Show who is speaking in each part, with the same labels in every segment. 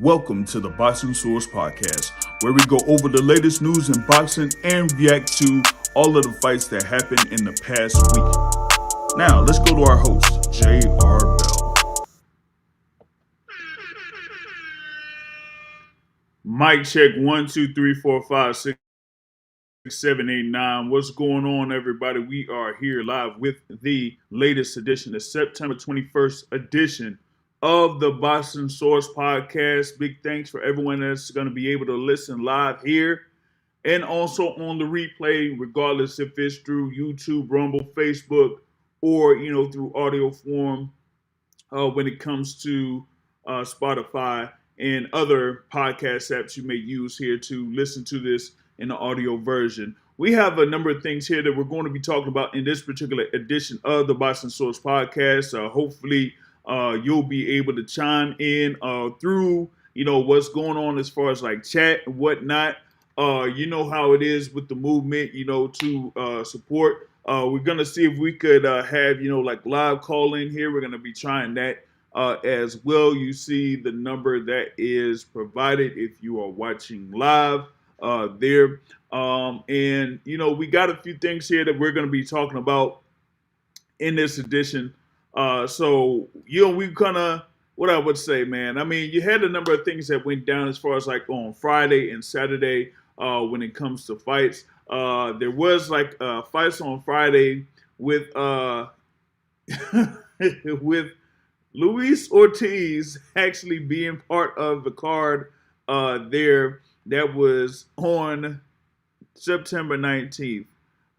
Speaker 1: Welcome to the Boxing Source Podcast, where we go over the latest news in boxing and react to all of the fights that happened in the past week. Now, let's go to our host, J.R. Bell. Mic check 1, 2, 3, 4, 5, 6, 7, 8, 9. What's going on, everybody? We are here live with the latest edition, the September 21st edition of the Boxing Source Podcast. Big thanks for everyone that's going to be able to listen live here and also on the replay, regardless if it's through YouTube, Rumble, Facebook, or through audio form when it comes to Spotify and other podcast apps you may use here to listen to this in the audio version. We have a number of things here that we're going to be talking about in this particular edition of the Boxing Source Podcast. Hopefully, you'll be able to chime in through, what's going on as far as like chat and whatnot. You know how it is with the movement, to support. We're going to see if we could have, like live call in here. We're going to be trying that as well. You see the number that is provided if you are watching live there. And, we got a few things here that we're going to be talking about in this edition. We kind of, what I would say, man, I mean, you had a number of things that went down as far as like on Friday and Saturday when it comes to fights. There was like fights on Friday with with Luis Ortiz actually being part of the card there that was on September 19th.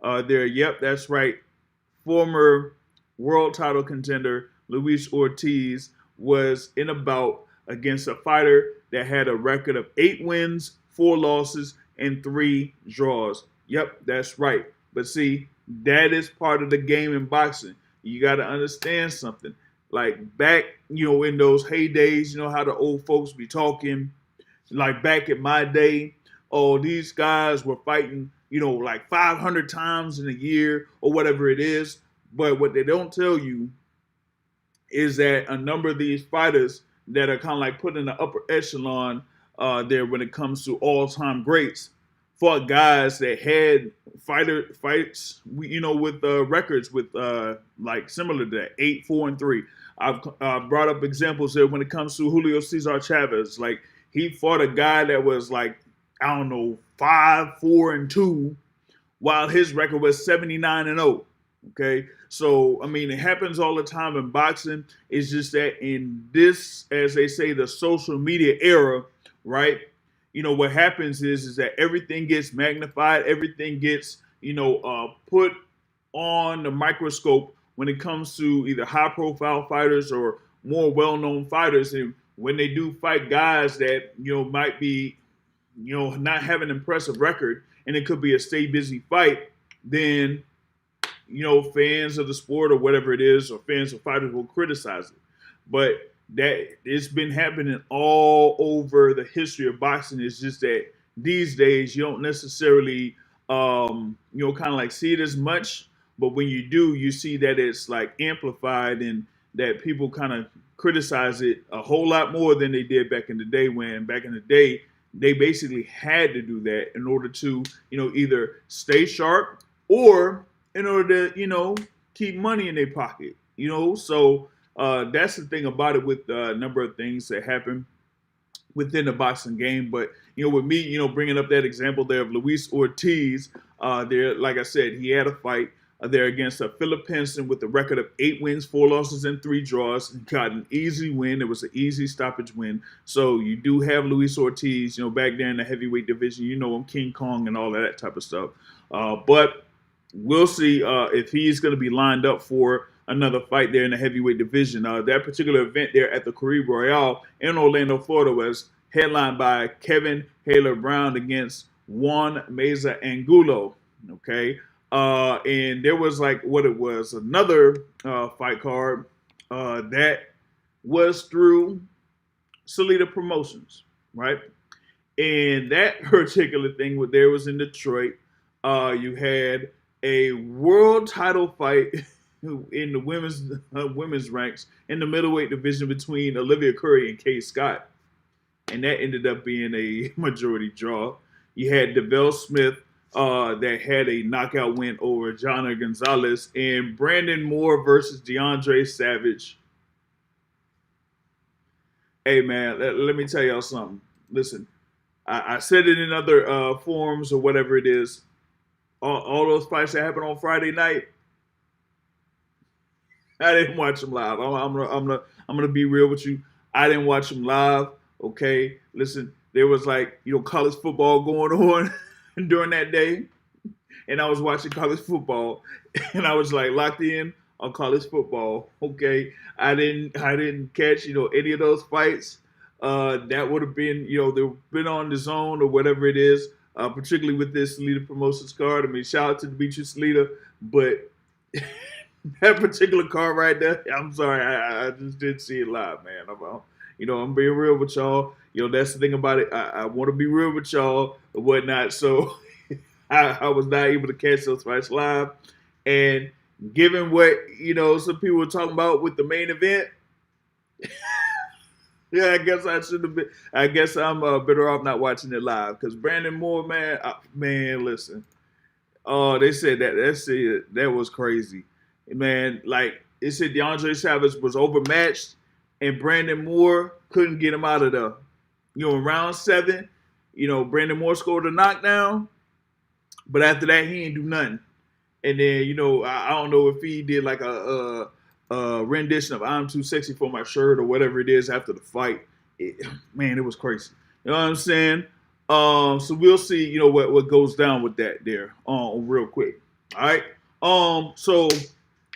Speaker 1: Yep, that's right. Former world title contender Luis Ortiz was in a bout against a fighter that had a record of 8 wins, 4 losses, and 3 draws. Yep, that's right. But see, that is part of the game in boxing. You got to understand something. Like back, in those heydays, how the old folks be talking. Like back in my day, these guys were fighting, like 500 times in a year or whatever it is. But what they don't tell you is that a number of these fighters that are kind of like put in the upper echelon there when it comes to all-time greats fought guys that had fights, with records with like similar to that, 8, 4, and 3. I've brought up examples there when it comes to Julio Cesar Chavez. Like he fought a guy that was like, 5, 4, and 2, while his record was 79 and 0. Okay, so I mean, it happens all the time in boxing. It's just that in this, as they say, the social media era, right? What happens is that everything gets magnified, everything gets, put on the microscope when it comes to either high-profile fighters or more well-known fighters. And when they do fight guys that might be, not have an impressive record, and it could be a stay busy fight, then fans of the sport or whatever it is, or fans of fighters will criticize it. But that it's been happening all over the history of boxing. It's just that these days you don't necessarily, kind of like see it as much. But when you do, you see that it's like amplified and that people kind of criticize it a whole lot more than they did back in the day, when back in the day, they basically had to do that in order to, either stay sharp or in order to, keep money in their pocket, So that's the thing about it with a number of things that happen within the boxing game. But, with me, bringing up that example there of Luis Ortiz, there, like I said, he had a fight there against a Philippines with a record of 8 wins, 4 losses, and 3 draws. He got an easy win. It was an easy stoppage win. So you do have Luis Ortiz, back there in the heavyweight division, him, King Kong and all of that type of stuff. But we'll see if he's going to be lined up for another fight there in the heavyweight division. That particular event there at the Caribe Royale in Orlando, Florida, was headlined by Kevin Haler Brown against Juan Meza Angulo. Okay. And there was another fight card that was through Salida Promotions, right? And that particular thing was in Detroit. You had a world title fight in the women's ranks in the middleweight division between Olivia Curry and Kay Scott. and that ended up being a majority draw. You had Devell Smith that had a knockout win over Jonna Gonzalez, and Brandon Moore versus DeAndre Savage. Hey man, let me tell y'all something. Listen, I said it in other forums or whatever it is. All those fights that happened on Friday night, I didn't watch them live. I'm gonna be real with you. I didn't watch them live. Okay, listen, there was like college football going on during that day, and I was watching college football, and I was like locked in on college football. Okay, I didn't catch any of those fights. That would have been they've been on the zone or whatever it is. Particularly with this Salida Promotions card. I mean, shout out to Demetrius Salida, but that particular card right there, I'm sorry, I just didn't see it live, man. I'm being real with y'all. That's the thing about it. I want to be real with y'all and whatnot. So I was not able to catch those fights live. And given what some people were talking about with the main event, yeah, I guess I should have been. I guess I'm better off not watching it live because Brandon Moore, man, listen. Oh, they said that was crazy, man. Like it said, DeAndre Savage was overmatched, and Brandon Moore couldn't get him out of there. In round 7, Brandon Moore scored a knockdown, but after that he ain't do nothing. And then I don't know if he did like a rendition of "I'm Too Sexy for My Shirt" or whatever it is after the fight. Man, it was crazy. You know what I'm saying? So we'll see, what goes down with that there real quick. All right. So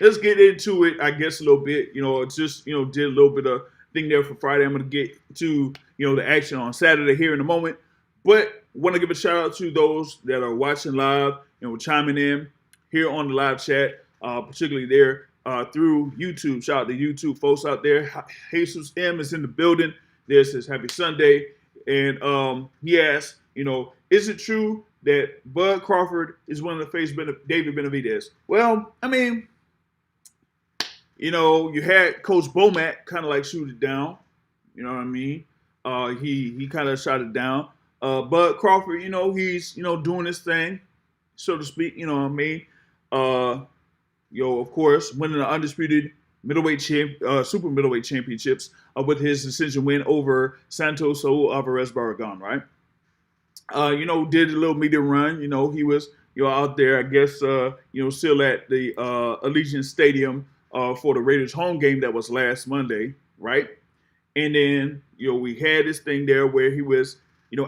Speaker 1: let's get into it, I guess, a little bit. Just, did a little bit of thing there for Friday. I'm going to get to, the action on Saturday here in a moment. But want to give a shout out to those that are watching live, chiming in here on the live chat, particularly there through YouTube. Shout out to YouTube folks out there. Jesus M is in the building. This is Happy Sunday. And he asked, is it true that Bud Crawford is one of the face David Benavidez? Well, I mean, you had Coach Bomac kind of like shoot it down. You know what I mean? He kind of shot it down. Bud Crawford, he's, doing his thing, so to speak. You know what I mean? Of course, winning the undisputed super middleweight championships with his decision win over Santos Alvarez Barragan, right? Did a little media run. He was, out there, I guess, still at the Allegiant Stadium for the Raiders home game that was last Monday, right? And then, we had this thing there where he was,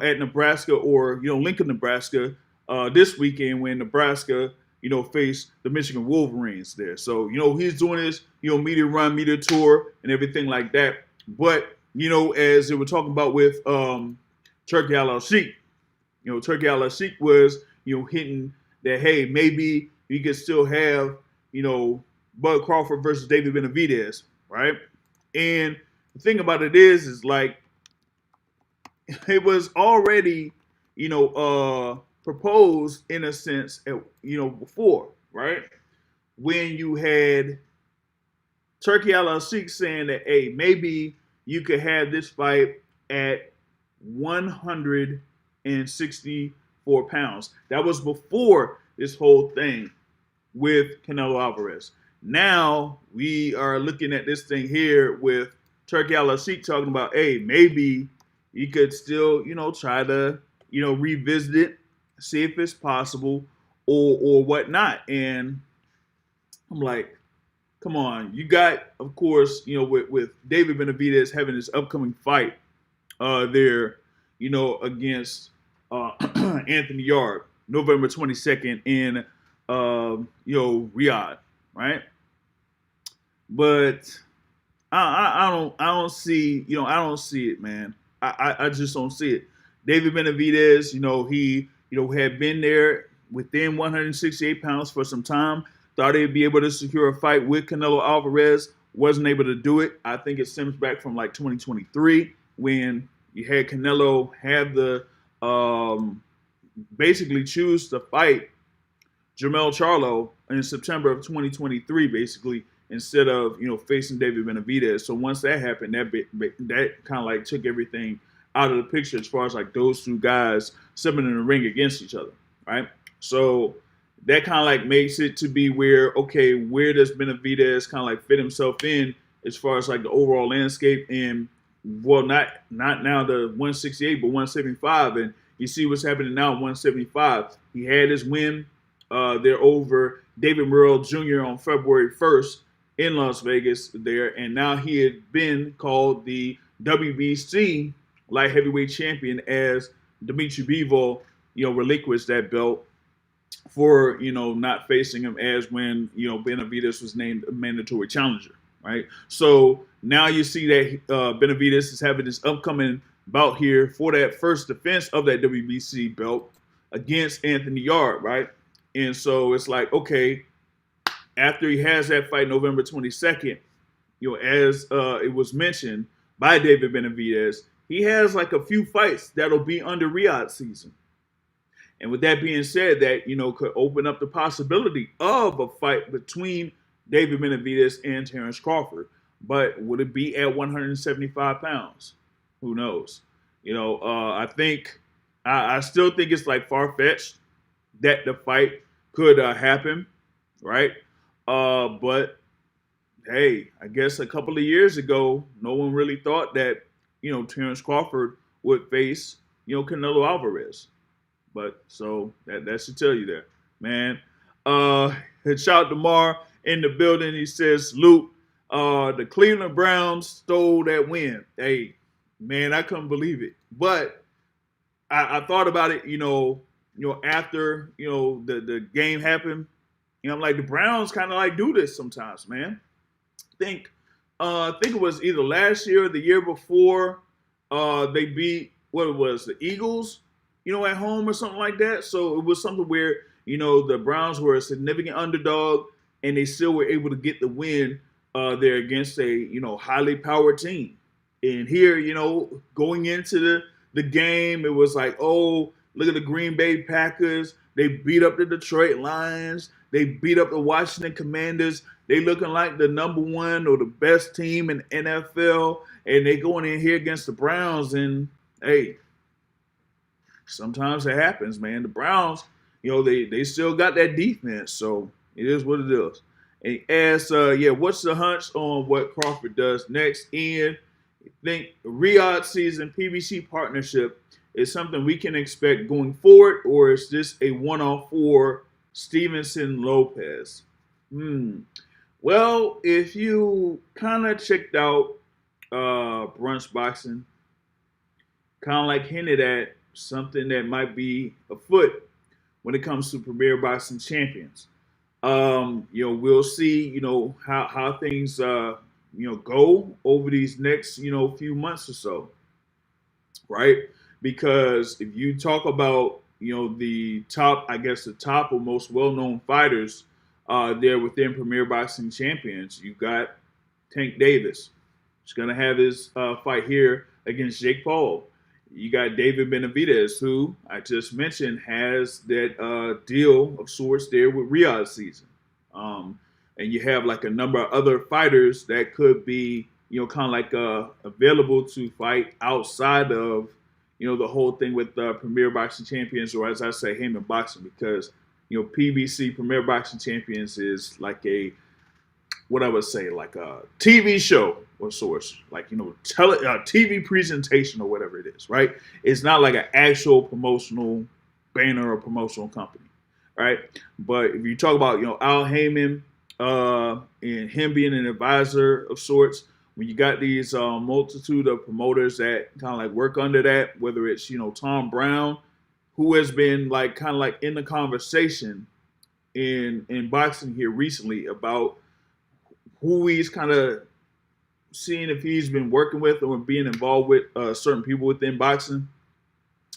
Speaker 1: at Nebraska or, Lincoln, Nebraska this weekend when Nebraska, face the Michigan Wolverines there. So, he's doing his, media run, media tour and everything like that. But, as they were talking about with Turkey Al-Sheikh, Turkey Al-Sheikh was, hitting that, hey, maybe you could still have, Bud Crawford versus David Benavidez, right? And the thing about it is like, it was already, proposed in a sense, before, right? When you had Turkey Al-Sheikh saying that, hey, maybe you could have this fight at 164 pounds. That was before this whole thing with Canelo Alvarez. Now we are looking at this thing here with Turkey Al-Sheikh talking about, hey, maybe you could still, try to, revisit it, see if it's possible or whatnot. And I'm like, come on. You got, of course, with David Benavidez having this upcoming fight there, against Anthony Yard, November 22nd in, Riyadh, right? But I don't see, I don't see it, man. I just don't see it. David Benavidez, he, had been there within 168 pounds for some time. Thought he'd be able to secure a fight with Canelo Alvarez. Wasn't able to do it. I think it stems back from like 2023 when you had Canelo have the basically choose to fight Jermell Charlo in September of 2023, basically, instead of facing David Benavidez. So once that happened, that kind of like took everything out of the picture as far as like those two guys stepping in the ring against each other, right? So that kind of like makes it to be where, okay, where does Benavidez kind of like fit himself in as far as like the overall landscape? And well, not now the 168, but 175. And you see what's happening now at 175. He had his win there over David Morrell Jr. on February 1st in Las Vegas there. And now he had been called the WBC light heavyweight champion as Dmitry Bivol, relinquished that belt for, not facing him as when, Benavidez was named a mandatory challenger, right? So now you see that Benavidez is having this upcoming bout here for that first defense of that WBC belt against Anthony Yarde, right? And so it's like, okay, after he has that fight November 22nd, as it was mentioned by David Benavidez, he has like a few fights that'll be under Riyadh season. And with that being said, that, could open up the possibility of a fight between David Benavidez and Terence Crawford. But would it be at 175 pounds? Who knows? I still think it's like far-fetched that the fight could happen, right? But hey, I guess a couple of years ago, no one really thought that, Terence Crawford would face, Canelo Alvarez. But so that should tell you there, man. Shout out to Mar in the building. He says, Luke, the Cleveland Browns stole that win. Hey, man, I couldn't believe it. But I thought about it, after, the game happened. I'm like, the Browns kind of like do this sometimes, man. I think it was either last year or the year before they beat, the Eagles, at home or something like that. So it was something where, the Browns were a significant underdog and they still were able to get the win there against a, highly powered team. And here, going into the game, it was like, oh, look at the Green Bay Packers. They beat up the Detroit Lions. They beat up the Washington Commanders. They looking like the number one or the best team in the NFL. And they going in here against the Browns. And, hey, sometimes it happens, man. The Browns, they still got that defense. So it is what it is. And as, what's the hunch on what Crawford does next? And I think Riyadh season PBC partnership is something we can expect going forward, or is this a one-off for Stevenson Lopez? Well, if you kind of checked out Brunch Boxing, kind of like hinted at something that might be afoot when it comes to Premier Boxing Champions. We'll see, how things, go over these next, few months or so, right? Because if you talk about, the top or most well-known fighters there within Premier Boxing Champions, you've got Tank Davis. He's going to have his fight here against Jake Paul. You got David Benavidez, who I just mentioned has that deal of sorts there with Riyadh season. And you have like a number of other fighters that could be, kind of like available to fight outside of, the whole thing with Premier Boxing Champions, or as I say, Heyman Boxing, because, PBC Premier Boxing Champions is like a TV show or sorts, like, TV presentation or whatever it is, right? It's not like an actual promotional banner or promotional company, right? But if you talk about, Al Heyman and him being an advisor of sorts, when you got these multitude of promoters that kind of like work under that, whether it's, Tom Brown, who has been like kind of like in the conversation in boxing here recently about who he's kind of seeing if he's been working with or being involved with certain people within boxing.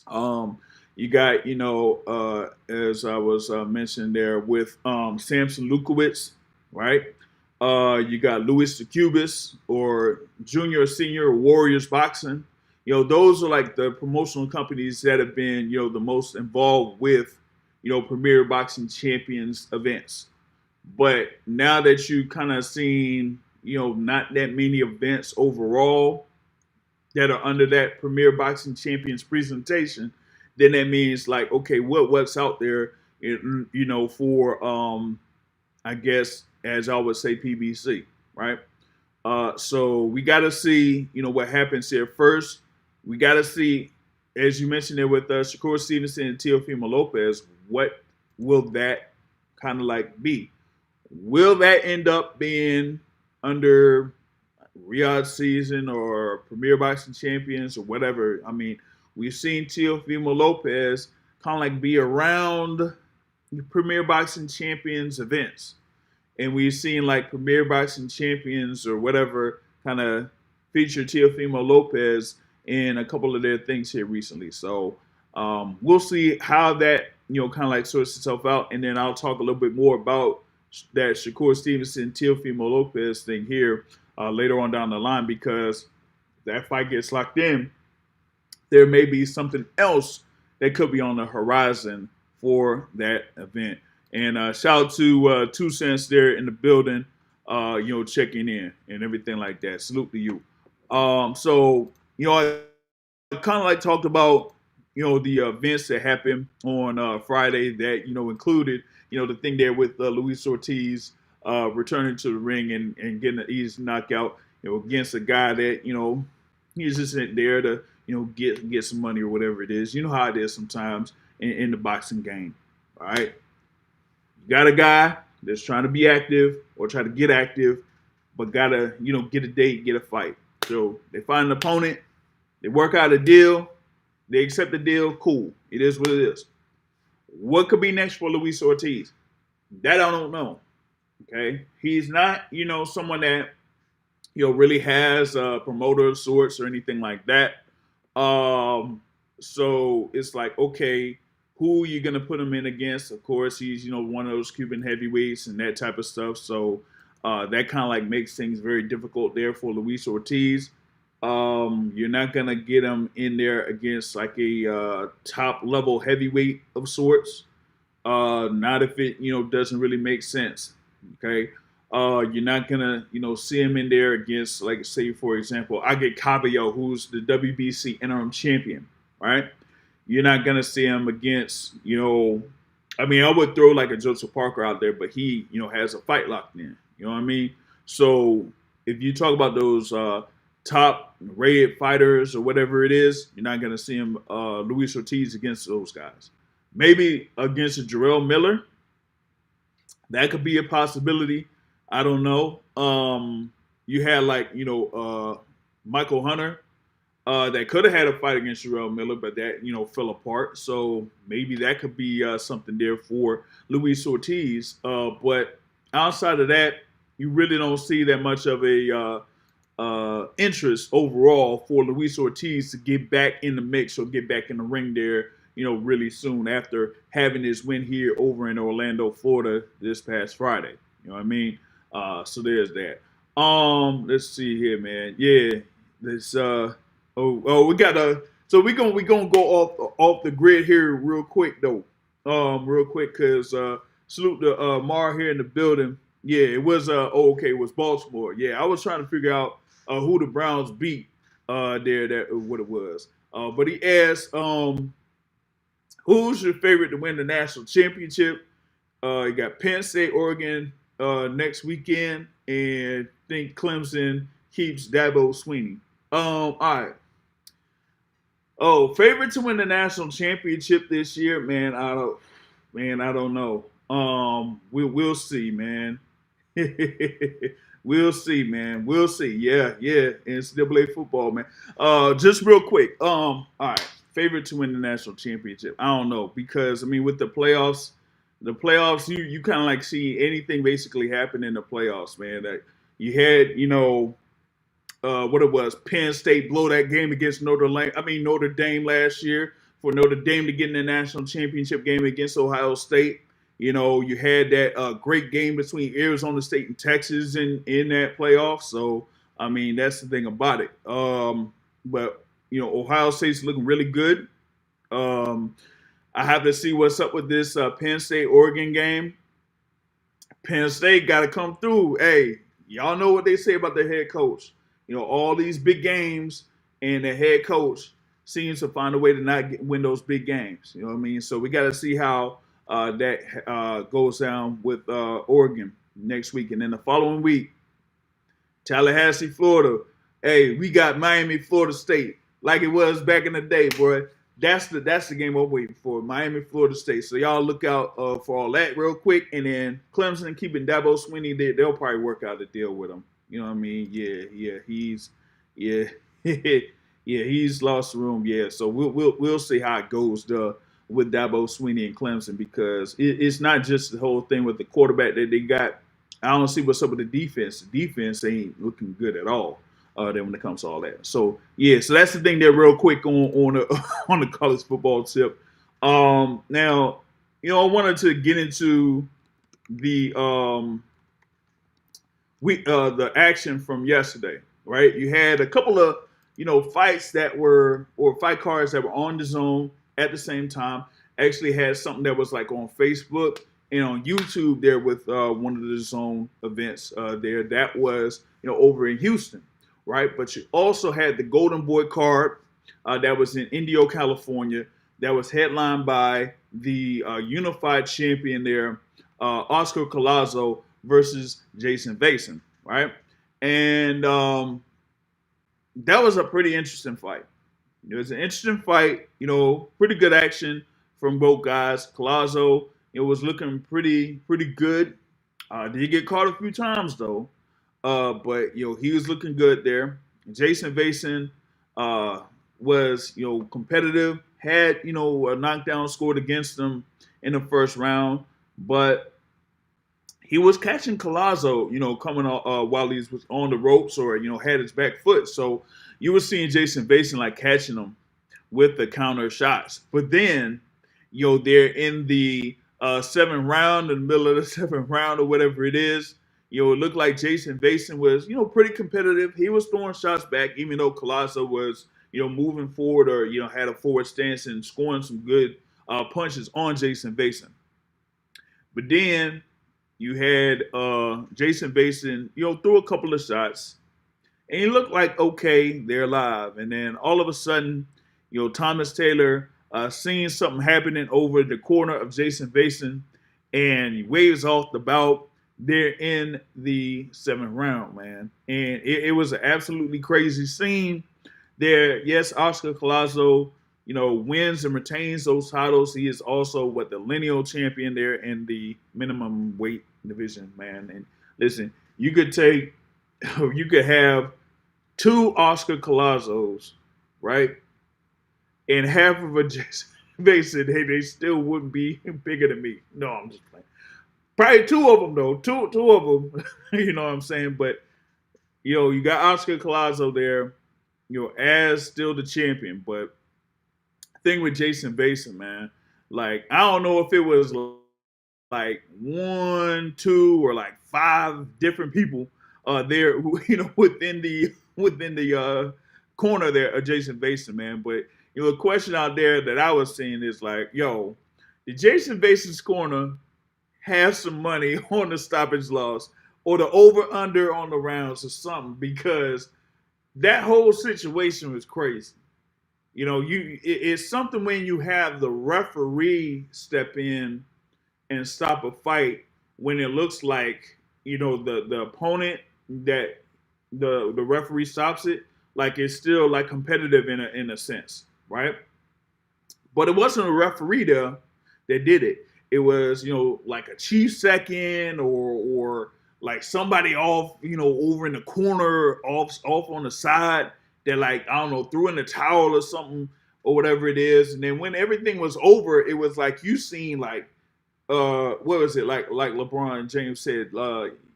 Speaker 1: You got, as I was mentioning there with Samson Lukowitz, right? You got Louis the Cubist or Junior or Senior or Warriors Boxing. Those are like the promotional companies that have been, the most involved with, Premier Boxing Champions events. But now that you kind of seen, not that many events overall that are under that Premier Boxing Champions presentation, then that means like, okay, what's out there, for I guess as I would say PBC, right? So we got to see, what happens here first. We got to see, as you mentioned there with Shakur Stevenson and Teofimo Lopez, what will that kind of like be? Will that end up being under Riyadh season or Premier Boxing Champions or whatever? I mean, we've seen Teofimo Lopez kind of like be around the Premier Boxing Champions events. And we've seen like Premier Boxing Champions or whatever kind of feature Teofimo Lopez in a couple of their things here recently. So we'll see how that, kind of like sorts itself out. And then I'll talk a little bit more about that Shakur Stevenson, Teofimo Lopez thing here later on down the line, because that fight gets locked in, there may be something else that could be on the horizon for that event. And shout out to 2 Cents there in the building, checking in and everything like that. Salute to you. So, I kind of like talked about, the events that happened on Friday that, included, the thing there with Luis Ortiz returning to the ring and getting an easy knockout, against a guy that, he's just there to, get some money or whatever it is. You know how it is sometimes in the boxing game, all right? You got a guy that's trying to be active or try to get active, but gotta, get a date, get a fight. So they find an opponent, they work out a deal, they accept the deal, cool. It is what it is. What could be next for Luis Ortiz? That I don't know. Okay. He's not, someone that, really has a promoter of sorts or anything like that. So it's like, okay, who are you going to put him in against? Of course, he's, one of those Cuban heavyweights and that type of stuff. So that kind of like makes things very difficult there for Luis Ortiz. You're not going to get him in there against like a top level heavyweight of sorts. Not if it, doesn't really make sense. Okay. You're not going to, see him in there against, like, say, for example, I get Cabello, who's the WBC interim champion, right? You're not going to see him against, I would throw like a Joseph Parker out there, but he, has a fight locked in. You know what I mean? So if you talk about those top rated fighters or whatever it is, you're not going to see him, Luis Ortiz against those guys. Maybe against a Jarrell Miller. That could be a possibility. I don't know. You had like, Michael Hunter. That could have had a fight against Jarrell Miller, but that, fell apart. So maybe that could be something there for Luis Ortiz. But outside of that, you really don't see that much of a interest overall for Luis Ortiz to get back in the mix or get back in the ring there, really soon after having his win here over in Orlando, Florida this past Friday. You know what I mean? So there's that. Let's see here, man. Yeah, this we got so we gonna go off the grid here real quick though. Real quick, cause salute to Mar here in the building. Yeah, it was it was Baltimore. Yeah, I was trying to figure out who the Browns beat there, that what it was. But he asked, who's your favorite to win the national championship? You got Penn State, Oregon next weekend, and I think Clemson keeps Dabo Swinney. All right. Oh, favorite to win the national championship this year, man. I don't know. We'll see, man. We'll see, man. We'll see. Yeah. NCAA football, man. Just real quick. All right. Favorite to win the national championship. I don't know, because with the playoffs, you kind of like see anything basically happen in the playoffs, man. That you had, what it was, Penn State blow that game against Notre Dame last year, for Notre Dame to get in the national championship game against Ohio State. You had that great game between Arizona State and Texas in that playoff. So, that's the thing about it. But, Ohio State's looking really good. I have to see what's up with this Penn State-Oregon game. Penn State got to come through. Hey, y'all know what they say about their head coach. All these big games, and the head coach seems to find a way to not win those big games. You know what I mean? So we got to see how that goes down with Oregon next week, and then the following week, Tallahassee, Florida. Hey, we got Miami, Florida State, like it was back in the day, boy. That's the game I'm waiting for, Miami, Florida State. So y'all look out for all that real quick, and then Clemson keeping Dabo Swinney there. They'll probably work out a deal with him. You know what I mean? Yeah, he's lost the room. Yeah, so we'll see how it goes with Dabo Swinney and Clemson, because it's not just the whole thing with the quarterback that they got. I don't see what's up with the defense. The defense ain't looking good at all. Then when it comes to all that, so yeah, so that's the thing there, real quick on the on the college football tip. Now, I wanted to get into the the action from yesterday, right? You had a couple of fights that were, or fight cards that were on the zone at the same time. Actually had something that was like on Facebook and on YouTube there with one of the zone events there that was over in Houston. Right, but you also had the Golden Boy card that was in Indio, California, that was headlined by the unified champion there, Oscar Collazo versus Jason Vason, right? And that was a pretty interesting fight. It was an interesting fight, pretty good action from both guys. Collazo, was looking pretty good. Did get caught a few times though. But he was looking good there. Jason Vason was competitive, had a knockdown scored against him in the first round, but he was catching Collazo, coming while he was on the ropes, or had his back foot. So you were seeing Jason Vason like catching him with the counter shots. But then they're in the seventh round, in the middle of the seventh round or whatever it is. It looked like Jason Vason was, pretty competitive. He was throwing shots back, even though Collazo was, moving forward, or, had a forward stance and scoring some good punches on Jason Vason. But then you had Jason Vason, threw a couple of shots, and he looked like, okay, they're alive. And then all of a sudden, Thomas Taylor seeing something happening over the corner of Jason Vason, and he waves off the bout. They're in the seventh round, man. And it was an absolutely crazy scene there. Yes, Oscar Collazo, wins and retains those titles. He is also the lineal champion there in the minimum weight division, man. And listen, you could have two Oscar Collazos, right? And half of a Jason Vason, they still wouldn't be bigger than me. No, I'm just playing. Probably two of them, though. Two of them. You know what I'm saying? But, you got Oscar Collazo there, as still the champion. But the thing with Jason Vason, man, like, I don't know if it was like 1, 2, or like 5 different people there, who, within the corner there of Jason Vason, man. But, the question out there that I was seeing is like, did Jason Vason's corner have some money on the stoppage loss or the over-under on the rounds or something? Because that whole situation was crazy. It's something when you have the referee step in and stop a fight when it looks like, the opponent that the referee stops it, like it's still like competitive in a sense, right? But it wasn't a referee there that did it. It was, like a chief second, or like somebody off, over in the corner, off on the side that, like, I don't know, threw in the towel or something or whatever it is. And then when everything was over, it was like you seen like, what was it? Like LeBron James said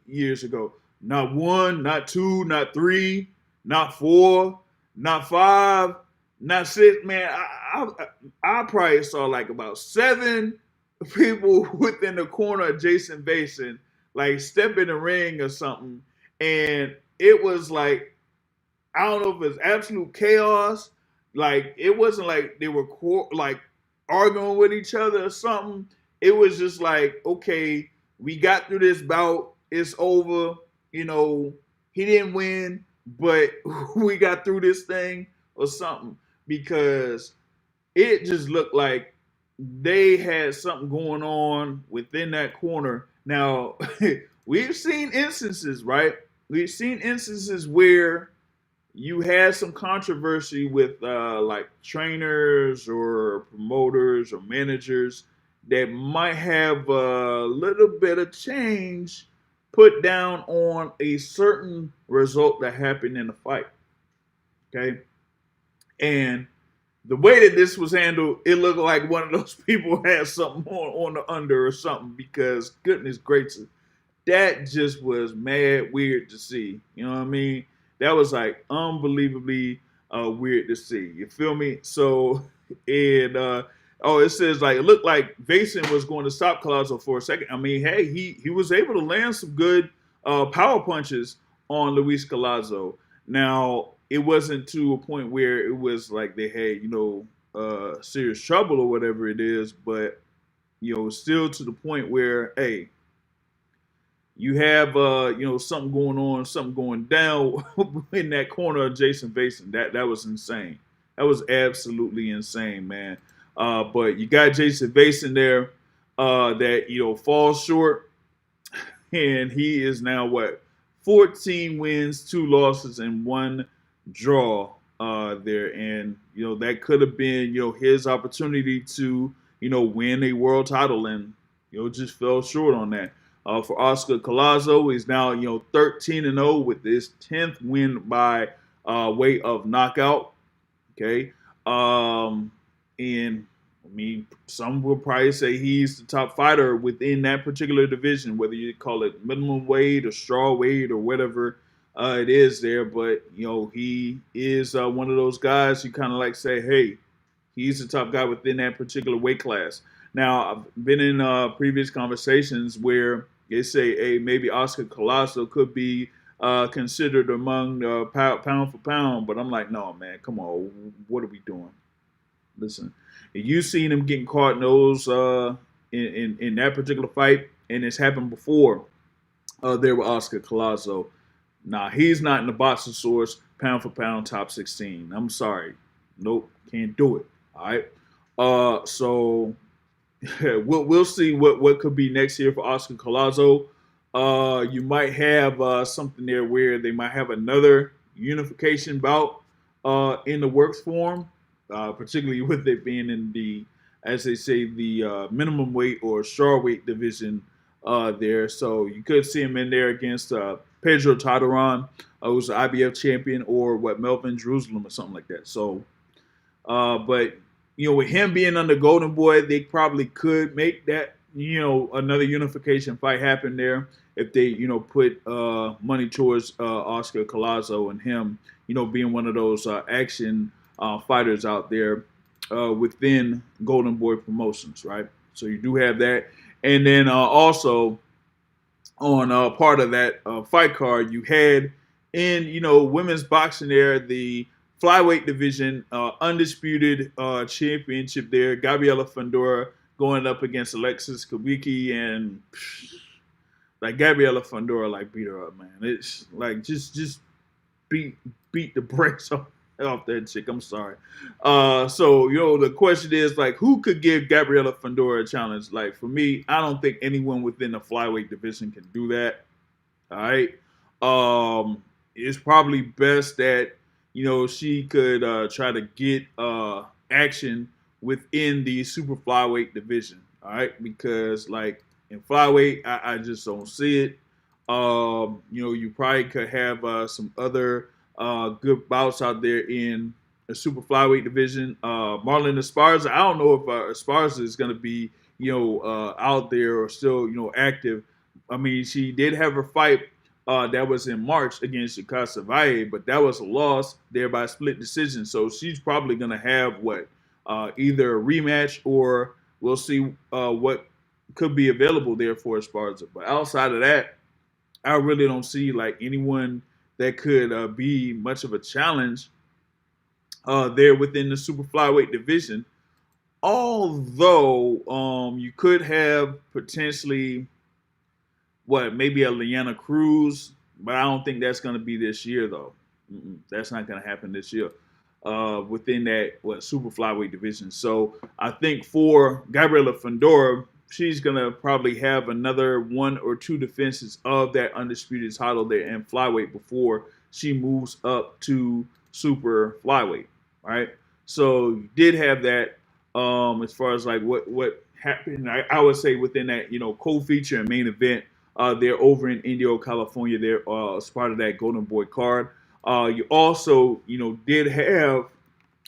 Speaker 1: years ago, not 1, not 2, not 3, not 4, not 5, not 6. Man, I probably saw like about 7 people within the corner of Jason Vason, like step in the ring or something. And it was like, I don't know if it was absolute chaos. Like, it wasn't like they were like arguing with each other or something. It was just like, okay, we got through this bout. It's over. He didn't win, but we got through this thing. or something, because it just looked like they had something going on within that corner. Now, we've seen instances, right? We've seen instances where you had some controversy with like trainers or promoters or managers that might have a little bit of change put down on a certain result that happened in the fight. Okay. And the way that this was handled, it looked like one of those people had something on the under or something, because goodness gracious, that just was mad weird to see. You know what I mean? That was like unbelievably weird to see. You feel me? So, and it says like it looked like Vason was going to stop Collazo for a second. I mean, hey, he was able to land some good power punches on Luis Collazo. Now, it wasn't to a point where it was like they had, serious trouble or whatever it is, but still to the point where, hey, you have something going on, something going down in that corner of Jason Vason. That was insane. That was absolutely insane, man. But you got Jason Vason there that falls short, and he is now what, 14 wins, 2 losses, and 1 draw there, and that could have been his opportunity to win a world title, and just fell short on that. For Oscar Collazo, he's now 13-0 with his 10th win by way of knockout. Okay, and I mean, some will probably say he's the top fighter within that particular division, whether you call it minimum weight or straw weight or whatever it is there. But he is one of those guys you kind of like say, hey, he's the top guy within that particular weight class. Now, I've been in previous conversations where they say, hey, maybe Oscar Collazo could be considered among pound for pound, but I'm like, no, man, come on, what are we doing? Listen, you've seen him getting caught in those in that particular fight, and it's happened before there with Oscar Collazo. Nah, he's not in the boxing source pound for pound top 16. I'm sorry, nope, can't do it. All right, so we'll see what could be next year for Oscar Collazo. You might have something there where they might have another unification bout in the works for him, particularly with it being in the, as they say, the minimum weight or straw weight division there. So you could see him in there against Pedro Tartaran, who's the IBF champion, or Melvin Jerusalem or something like that. So, but with him being under Golden Boy, they probably could make that another unification fight happen there if they put money towards Oscar Collazo and him being one of those action fighters out there within Golden Boy Promotions, right? So you do have that, and then also on part of that fight card, you had in women's boxing there the flyweight division undisputed championship there. Gabriela Fundora going up against Alexis Kubicki, and like Gabriela Fundora beat her up, man. It's like just beat the brakes off that chick. I'm sorry. So the question is who could give Gabriela Fundora a challenge? Like for me, I don't think anyone within the flyweight division can do that. All right. It's probably best that she could try to get action within the super flyweight division. All right, because in flyweight, I just don't see it. You probably could have some other good bouts out there in the super flyweight division. Marlon Esparza, I don't know if Esparza is going to be out there or still active. I mean, she did have her fight that was in March against Yukasa Valle, but that was a loss there by split decision. So she's probably going to have either a rematch, or we'll see what could be available there for Esparza. But outside of that, I really don't see anyone that could be much of a challenge there within the super flyweight division. Although you could have potentially maybe a Liana Cruz, but I don't think that's going to be this year though. That's not going to happen this year. within that super flyweight division. So I think for Gabriela Fundora, she's gonna probably have another 1 or 2 defenses of that undisputed title there in flyweight before she moves up to super flyweight, right? So you did have that. As far as like what happened, I would say within that co-feature and main event, they're over in Indio, California. They're as part of that Golden Boy card. You also did have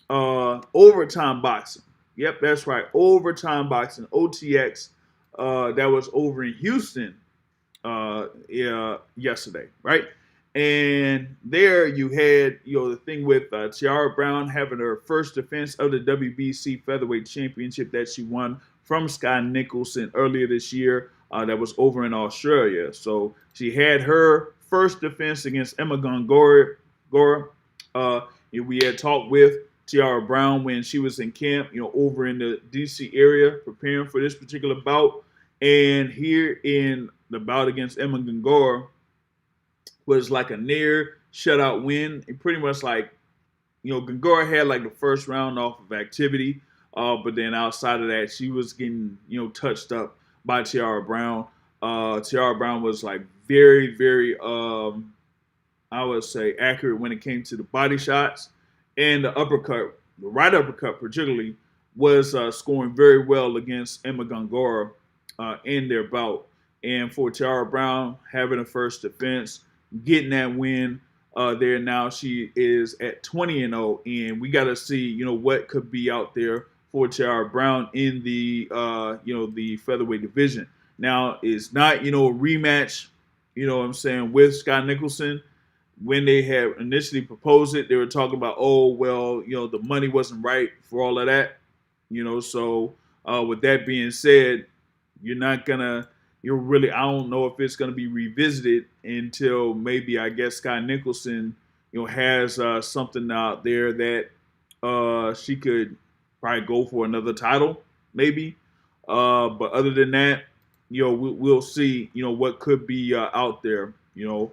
Speaker 1: overtime boxing. Yep, that's right, overtime boxing (OTX). That was over in Houston yesterday, right? And there you had, the thing with Tiara Brown having her first defense of the WBC Featherweight Championship that she won from Sky Nicholson earlier this year. That was over in Australia. So she had her first defense against Emma Gongora. We had talked with Tiara Brown when she was in camp, over in the DC area preparing for this particular bout. And here in the bout against Emma Gongora was like a near shutout win. It pretty much like, Gongora had like the first round off of activity. But then outside of that, she was getting, touched up by Tiara Brown. Tiara Brown was like very, very, I would say, accurate when it came to the body shots. And the uppercut, the right uppercut particularly, was scoring very well against Emma Gongora in their bout. And for Tiara Brown, having a first defense, getting that win there now, she is at 20-0, and we got to see, what could be out there for Tiara Brown in the, the featherweight division. Now, it's not, a rematch, what I'm saying, with Scott Nicholson. When they had initially proposed it, they were talking about, the money wasn't right for all of that, So with that being said, I don't know if it's going to be revisited until maybe, I guess, Scott Nicholson, has something out there that she could probably go for another title, maybe. But other than that, we'll see, what could be out there, You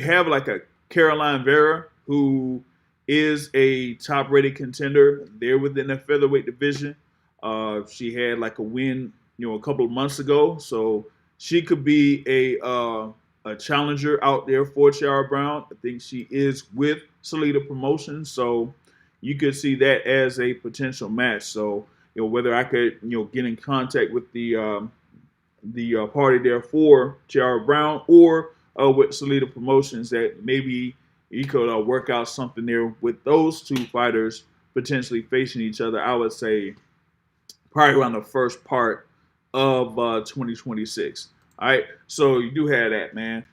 Speaker 1: have like a Caroline Vera, who is a top-rated contender there within the featherweight division. She had like a win, a couple of months ago, so she could be a challenger out there for Tiara Brown. I think she is with Salida Promotions, so you could see that as a potential match. So whether I could get in contact with the party there for Tiara Brown or with Salida Promotions, that maybe you could work out something there with those two fighters potentially facing each other. I would say probably around the first part of 2026. All right, so you do have that, man.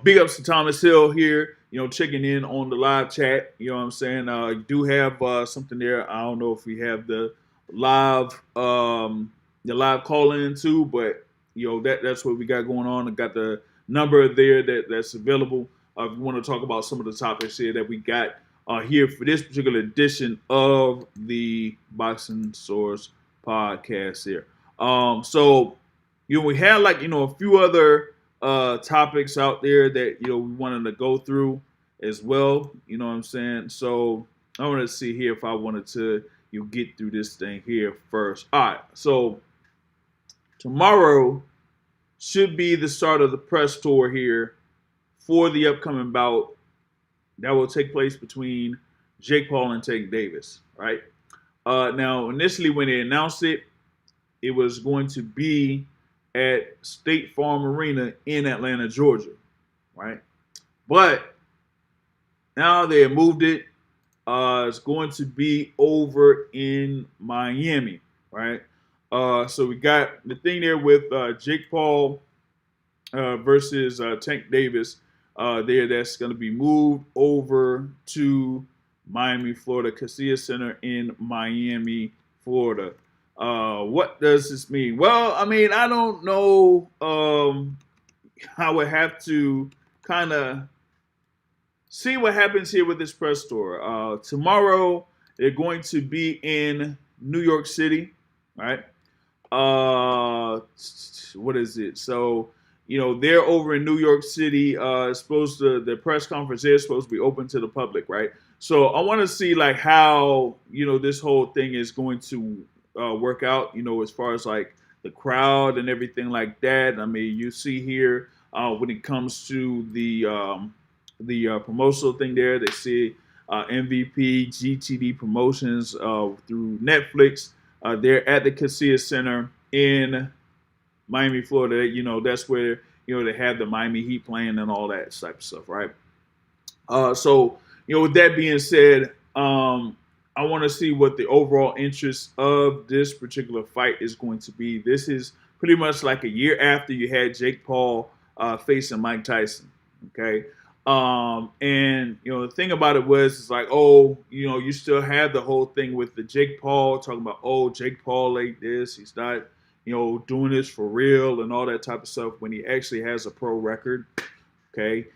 Speaker 1: Big ups to Thomas Hill here, checking in on the live chat. You know what I'm saying? You do have something there. I don't know if we have the live call in too, but that's what we got going on. I got the number there that's available. If you want to talk about some of the topics here that we got here for this particular edition of the Boxing Source podcast here. So we had like a few other topics out there that we wanted to go through as well. You know what I'm saying? So I want to see here if I wanted to get through this thing here first. All right. So tomorrow should be the start of the press tour here for the upcoming bout that will take place between Jake Paul and Tank Davis. Right. Now, initially when they announced it, it was going to be at State Farm Arena in Atlanta, Georgia, right? But now they have moved it. It's going to be over in Miami, right? So we got the thing there with Jake Paul versus Tank Davis there. That's going to be moved over to Miami, Florida, Kaseya Center in Miami, Florida. What does this mean? Well, I mean, I don't know. I would have to kind of see what happens here with this press tour. Tomorrow, they're going to be in New York City, right? What is it? So, they're over in New York City. The press conference there is supposed to be open to the public, right? So I want to see like how this whole thing is going to work out. As far as like the crowd and everything like that. I mean, you see here when it comes to the promotional thing there, they see MVP GTD Promotions through Netflix. They're at the Kaseya Center in Miami, Florida. That's where they have the Miami Heat playing and all that type of stuff, right? So, with that being said, I want to see what the overall interest of this particular fight is going to be. This is pretty much like a year after you had Jake Paul facing Mike Tyson. Okay. And the thing about it was, it's like, oh, you still have the whole thing with the Jake Paul talking about, oh, Jake Paul like this, he's not, doing this for real and all that type of stuff when he actually has a pro record. Okay.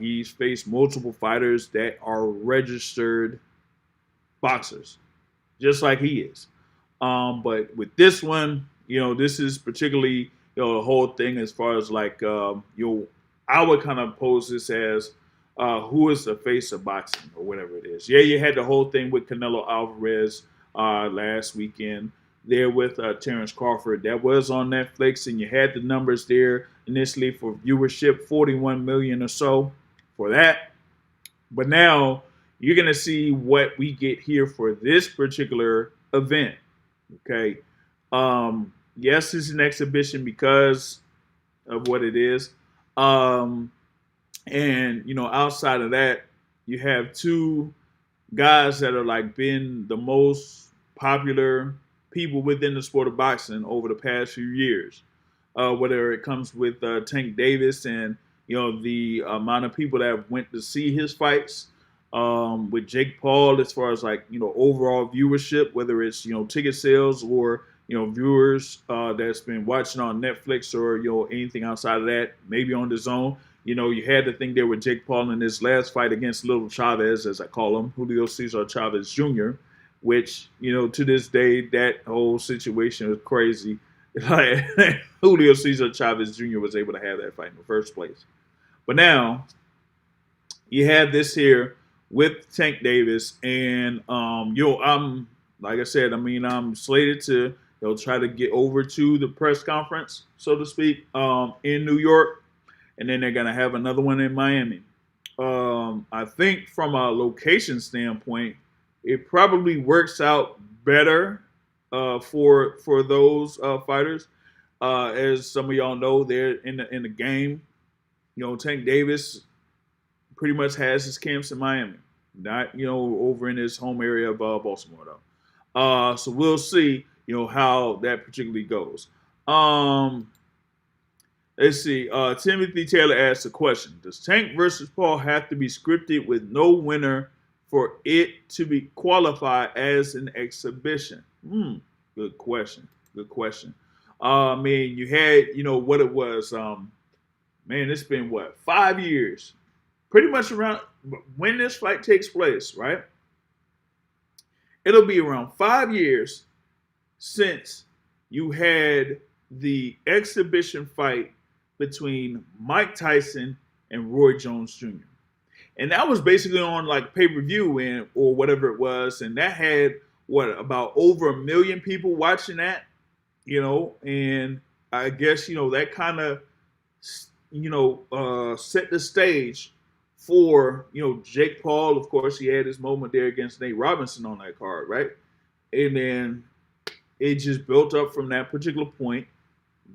Speaker 1: He's faced multiple fighters that are registered boxers, just like he is. But with this one, this is particularly, the whole thing as far as like, I would kind of pose this as who is the face of boxing or whatever it is. Yeah, you had the whole thing with Canelo Alvarez last weekend there with Terence Crawford. That was on Netflix, and you had the numbers there initially for viewership, 41 million or so for that. But now you're going to see what we get here for this particular event. Okay. Yes, it's an exhibition because of what it is. And, outside of that, you have two guys that are like been the most popular people within the sport of boxing over the past few years. Whether it comes with Tank Davis and, the amount of people that went to see his fights, with Jake Paul, as far as like, overall viewership, whether it's, ticket sales or, viewers that's been watching on Netflix or, anything outside of that, maybe on the zone. You had the thing there with Jake Paul in his last fight against Little Chavez, as I call him, Julio Cesar Chavez Jr., which, to this day, that whole situation was crazy. Like, Julio Cesar Chavez Jr. was able to have that fight in the first place. But now you have this here with Tank Davis, and I'm like I said, I'm slated to try to get over to the press conference, so to speak, in New York, and then they're gonna have another one in Miami. I think from a location standpoint, it probably works out better for those fighters. As some of y'all know, they're in the game. Tank Davis pretty much has his camps in Miami, not over in his home area of Baltimore though. So we'll see how that particularly goes. Let's see. Timothy Taylor asked a question: does Tank versus Paul have to be scripted with no winner for it to be qualified as an exhibition? Good question. Good question. I mean, you had what it was. Man, it's been 5 years, pretty much around when this fight takes place, right? It'll be around 5 years since you had the exhibition fight between Mike Tyson and Roy Jones Jr. And that was basically on like pay-per-view or whatever it was, and that had about over 1 million people watching that, and I guess that kind of set the stage for Jake Paul. Of course, he had his moment there against Nate Robinson on that card, right? And then it just built up from that particular point.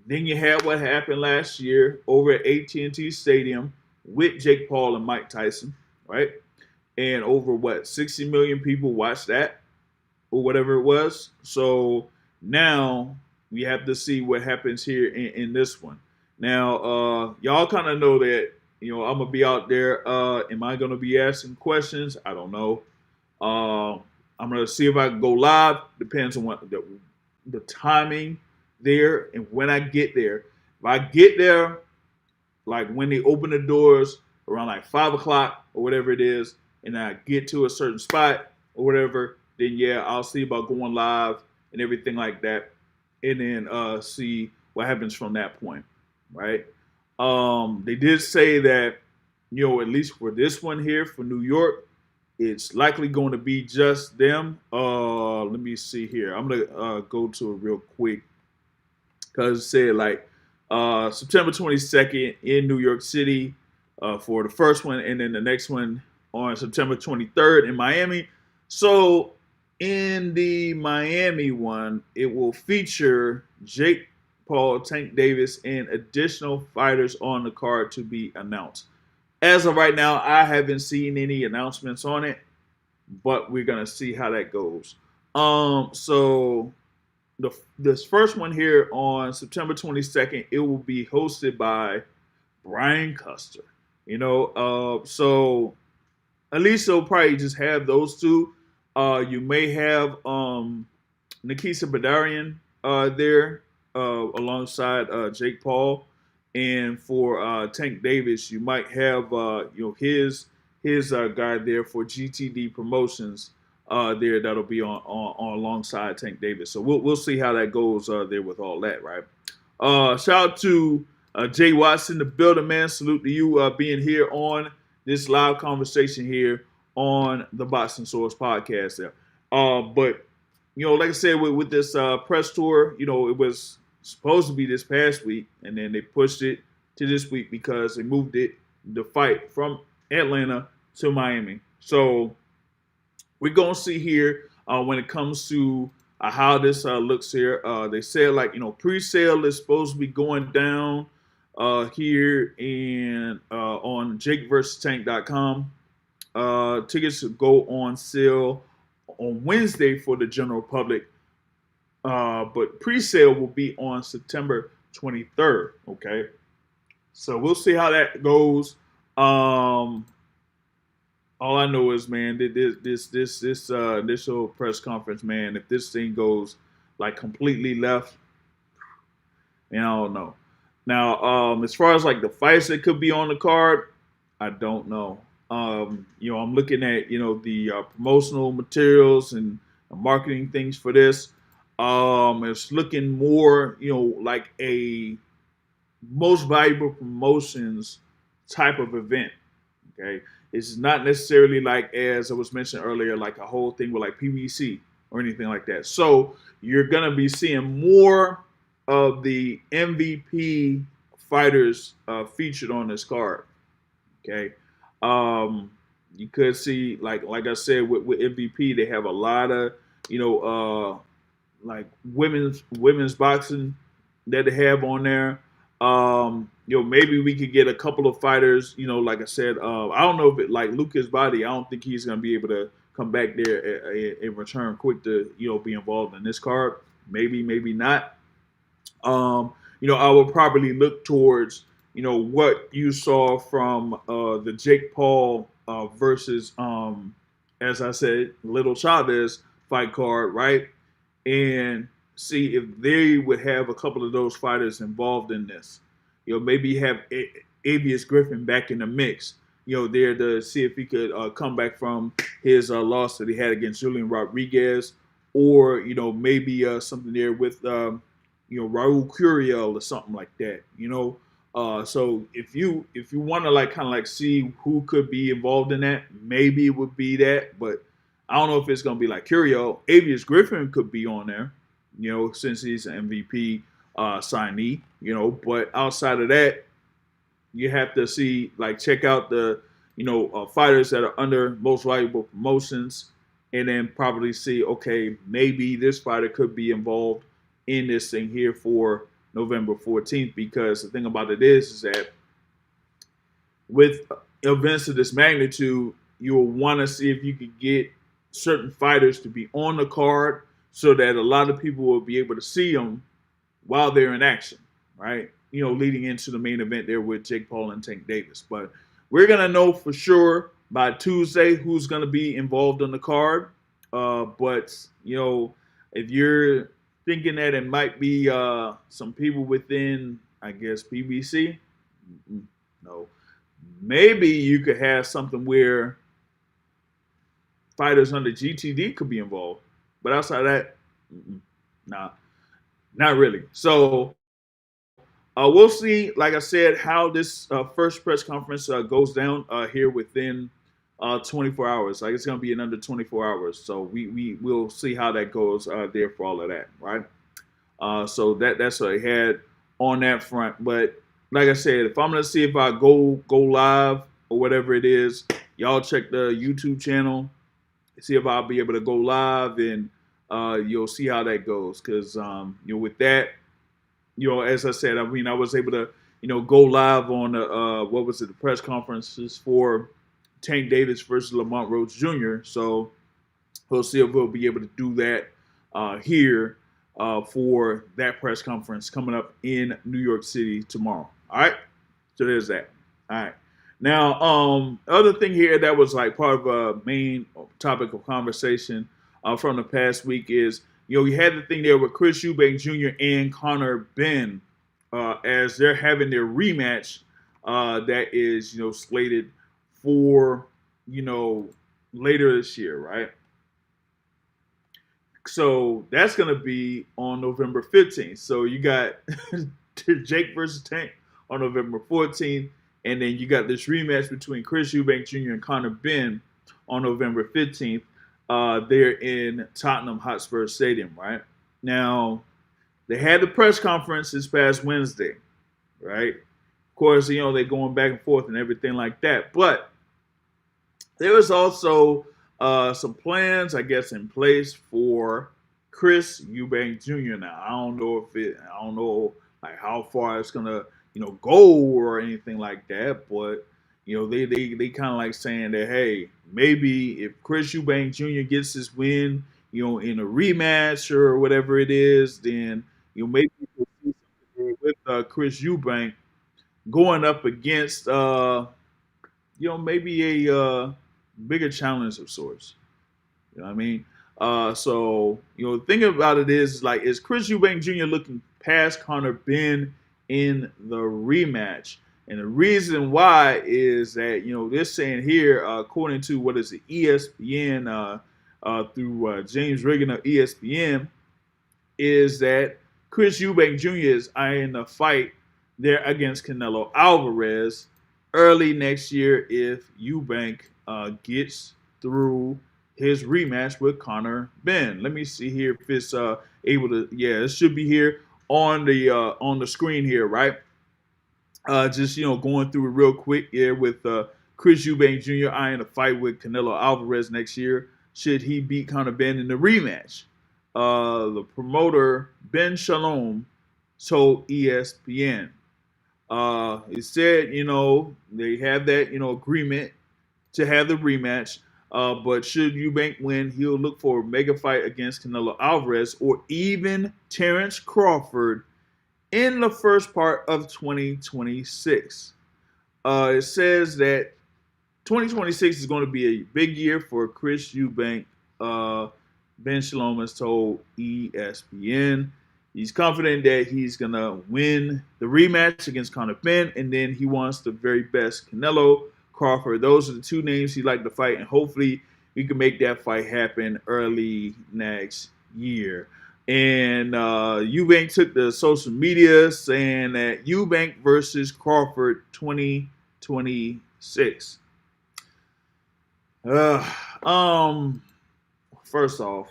Speaker 1: Then you had what happened last year over at AT&T Stadium with Jake Paul and Mike Tyson, right? And over 60 million people watched that or whatever it was. So now we have to see what happens here in this one. Now, y'all kind of know that, I'm going to be out there. Am I going to be asking questions? I don't know. I'm going to see if I can go live. Depends on what the timing there and when I get there. If I get there, like when they open the doors around like 5 o'clock or whatever it is, and I get to a certain spot or whatever, then yeah, I'll see about going live and everything like that, and then see what happens from that point, right? They did say that, at least for this one here for New York, it's likely going to be just them. Let me see here. I'm gonna go to it real quick because it said like September 22nd in New York City for the first one, and then the next one on September 23rd in Miami. So in the Miami one, it will feature Jake Paul, Tank Davis, and additional fighters on the card to be announced. As of right now, I haven't seen any announcements on it, but we're gonna see how that goes. So this first one here on September 22nd, it will be hosted by Brian Custer. So at least they'll probably just have those two. You may have Nikisa Badarian there alongside Jake Paul, and for Tank Davis, you might have his guy there for GTD Promotions there that'll be on alongside Tank Davis. So we'll see how that goes there with all that, right? Shout out to Jay Watson, the builder, man. Salute to you being here on this live conversation here on the Boxing Source podcast there. But like I said, with this press tour, it was supposed to be this past week, and then they pushed it to this week because they moved the fight from Atlanta to Miami. So we're going to see here when it comes to how this looks here. They said, pre-sale is supposed to be going down here on JakeVersusTank.com. Tickets go on sale on Wednesday for the general public. But pre-sale will be on September 23rd. Okay, so we'll see how that goes. All I know is, man, this initial press conference, man, if this thing goes like completely left, I don't know. Now, as far as like the fights that could be on the card, I don't know. I'm looking at the promotional materials and marketing things for this. It's looking more, like a most valuable promotions type of event. Okay, it's not necessarily like, as I was mentioning earlier, like a whole thing with like PBC or anything like that. So you're gonna be seeing more of the MVP fighters featured on this card. Okay, you could see like I said with MVP, they have a lot of like women's boxing that they have on there. Maybe we could get a couple of fighters. Like I said, I don't know if it like Lucas Body. I don't think he's gonna be able to come back there and return quick to be involved in this card. Maybe not. I will probably look towards what you saw from the Jake Paul versus as I said, Little Chavez fight card, right? And see if they would have a couple of those fighters involved in this. Maybe have Avius Griffin back in the mix. There to see if he could come back from his loss that he had against Julian Rodriguez, or maybe something there with Raul Curiel or something like that. So if you want to kind of see who could be involved in that, maybe it would be that, but I don't know if it's going to be like Curiel. Avius Griffin could be on there, since he's an MVP signee, but outside of that, you have to see, check out the, fighters that are under most valuable promotions, and then probably see, okay, maybe this fighter could be involved in this thing here for November 14th, because the thing about it is that with events of this magnitude, you'll want to see if you could get certain fighters to be on the card so that a lot of people will be able to see them while they're in action, right? Leading into the main event there with Jake Paul and Tank Davis. But we're going to know for sure by Tuesday who's going to be involved on the card. But if you're thinking that it might be some people within, I guess, PBC, no. Maybe you could have something where fighters under GTD could be involved. But outside of that, nah, not really. So we'll see, like I said, how this first press conference goes down here within 24 hours. Like it's gonna be in under 24 hours. So we will see how that goes there for all of that, right? So that's what I had on that front. But like I said, if I'm gonna see if I go live or whatever it is, y'all check the YouTube channel, see if I'll be able to go live, and you'll see how that goes. Because with that, as I said, I mean, I was able to go live on the what was it, the press conferences for Tank Davis versus Lamont Rhodes Jr. So we'll see if we'll be able to do that here for that press conference coming up in New York City tomorrow. All right, so there's that. All right. Now, other thing here that was like part of a main topic of conversation from the past week is, you had the thing there with Chris Eubank Jr. and Conor Benn as they're having their rematch that is, slated for, later this year, right? So that's going to be on November 15th. So you got Jake versus Tank on November 14th. And then you got this rematch between Chris Eubank Jr. and Conor Benn on November 15th. There in Tottenham Hotspur Stadium, right? Now, they had the press conference this past Wednesday, right? Of course, they're going back and forth and everything like that. But there was also some plans, I guess, in place for Chris Eubank Jr. Now, I don't know like how far it's gonna, go or anything like that, but they kind of like saying that, hey, maybe if Chris Eubank Jr. gets this win, in a rematch or whatever it is, then maybe we'll see something with Chris Eubank going up against maybe a bigger challenge of sorts. You know what I mean? So the thing about it is, like, is Chris Eubank Jr. looking past Conor Benn in the rematch? And the reason why is that, they're saying here, according to what is it, ESPN, through James Riggin of ESPN, is that Chris Eubank Jr. is eyeing the fight there against Canelo Alvarez early next year if Eubank gets through his rematch with Conor Benn. Let me see here if it's able to. Yeah, it should be here on the screen here, right? Just going through it real quick here with Chris Eubank Jr. eyeing a fight with Canelo Alvarez next year should he beat Conor Benn in the rematch. The promoter Ben Shalom told ESPN. It said they have that agreement to have the rematch. But should Eubank win, he'll look for a mega fight against Canelo Alvarez or even Terence Crawford in the first part of 2026. It says that 2026 is going to be a big year for Chris Eubank. Ben Shalom has told ESPN. He's confident that he's going to win the rematch against Conor Benn, and then he wants the very best Canelo Crawford. Those are the two names he'd like to fight, and hopefully we can make that fight happen early next year. And Eubank took to social media saying that Eubank versus Crawford 2026. First off,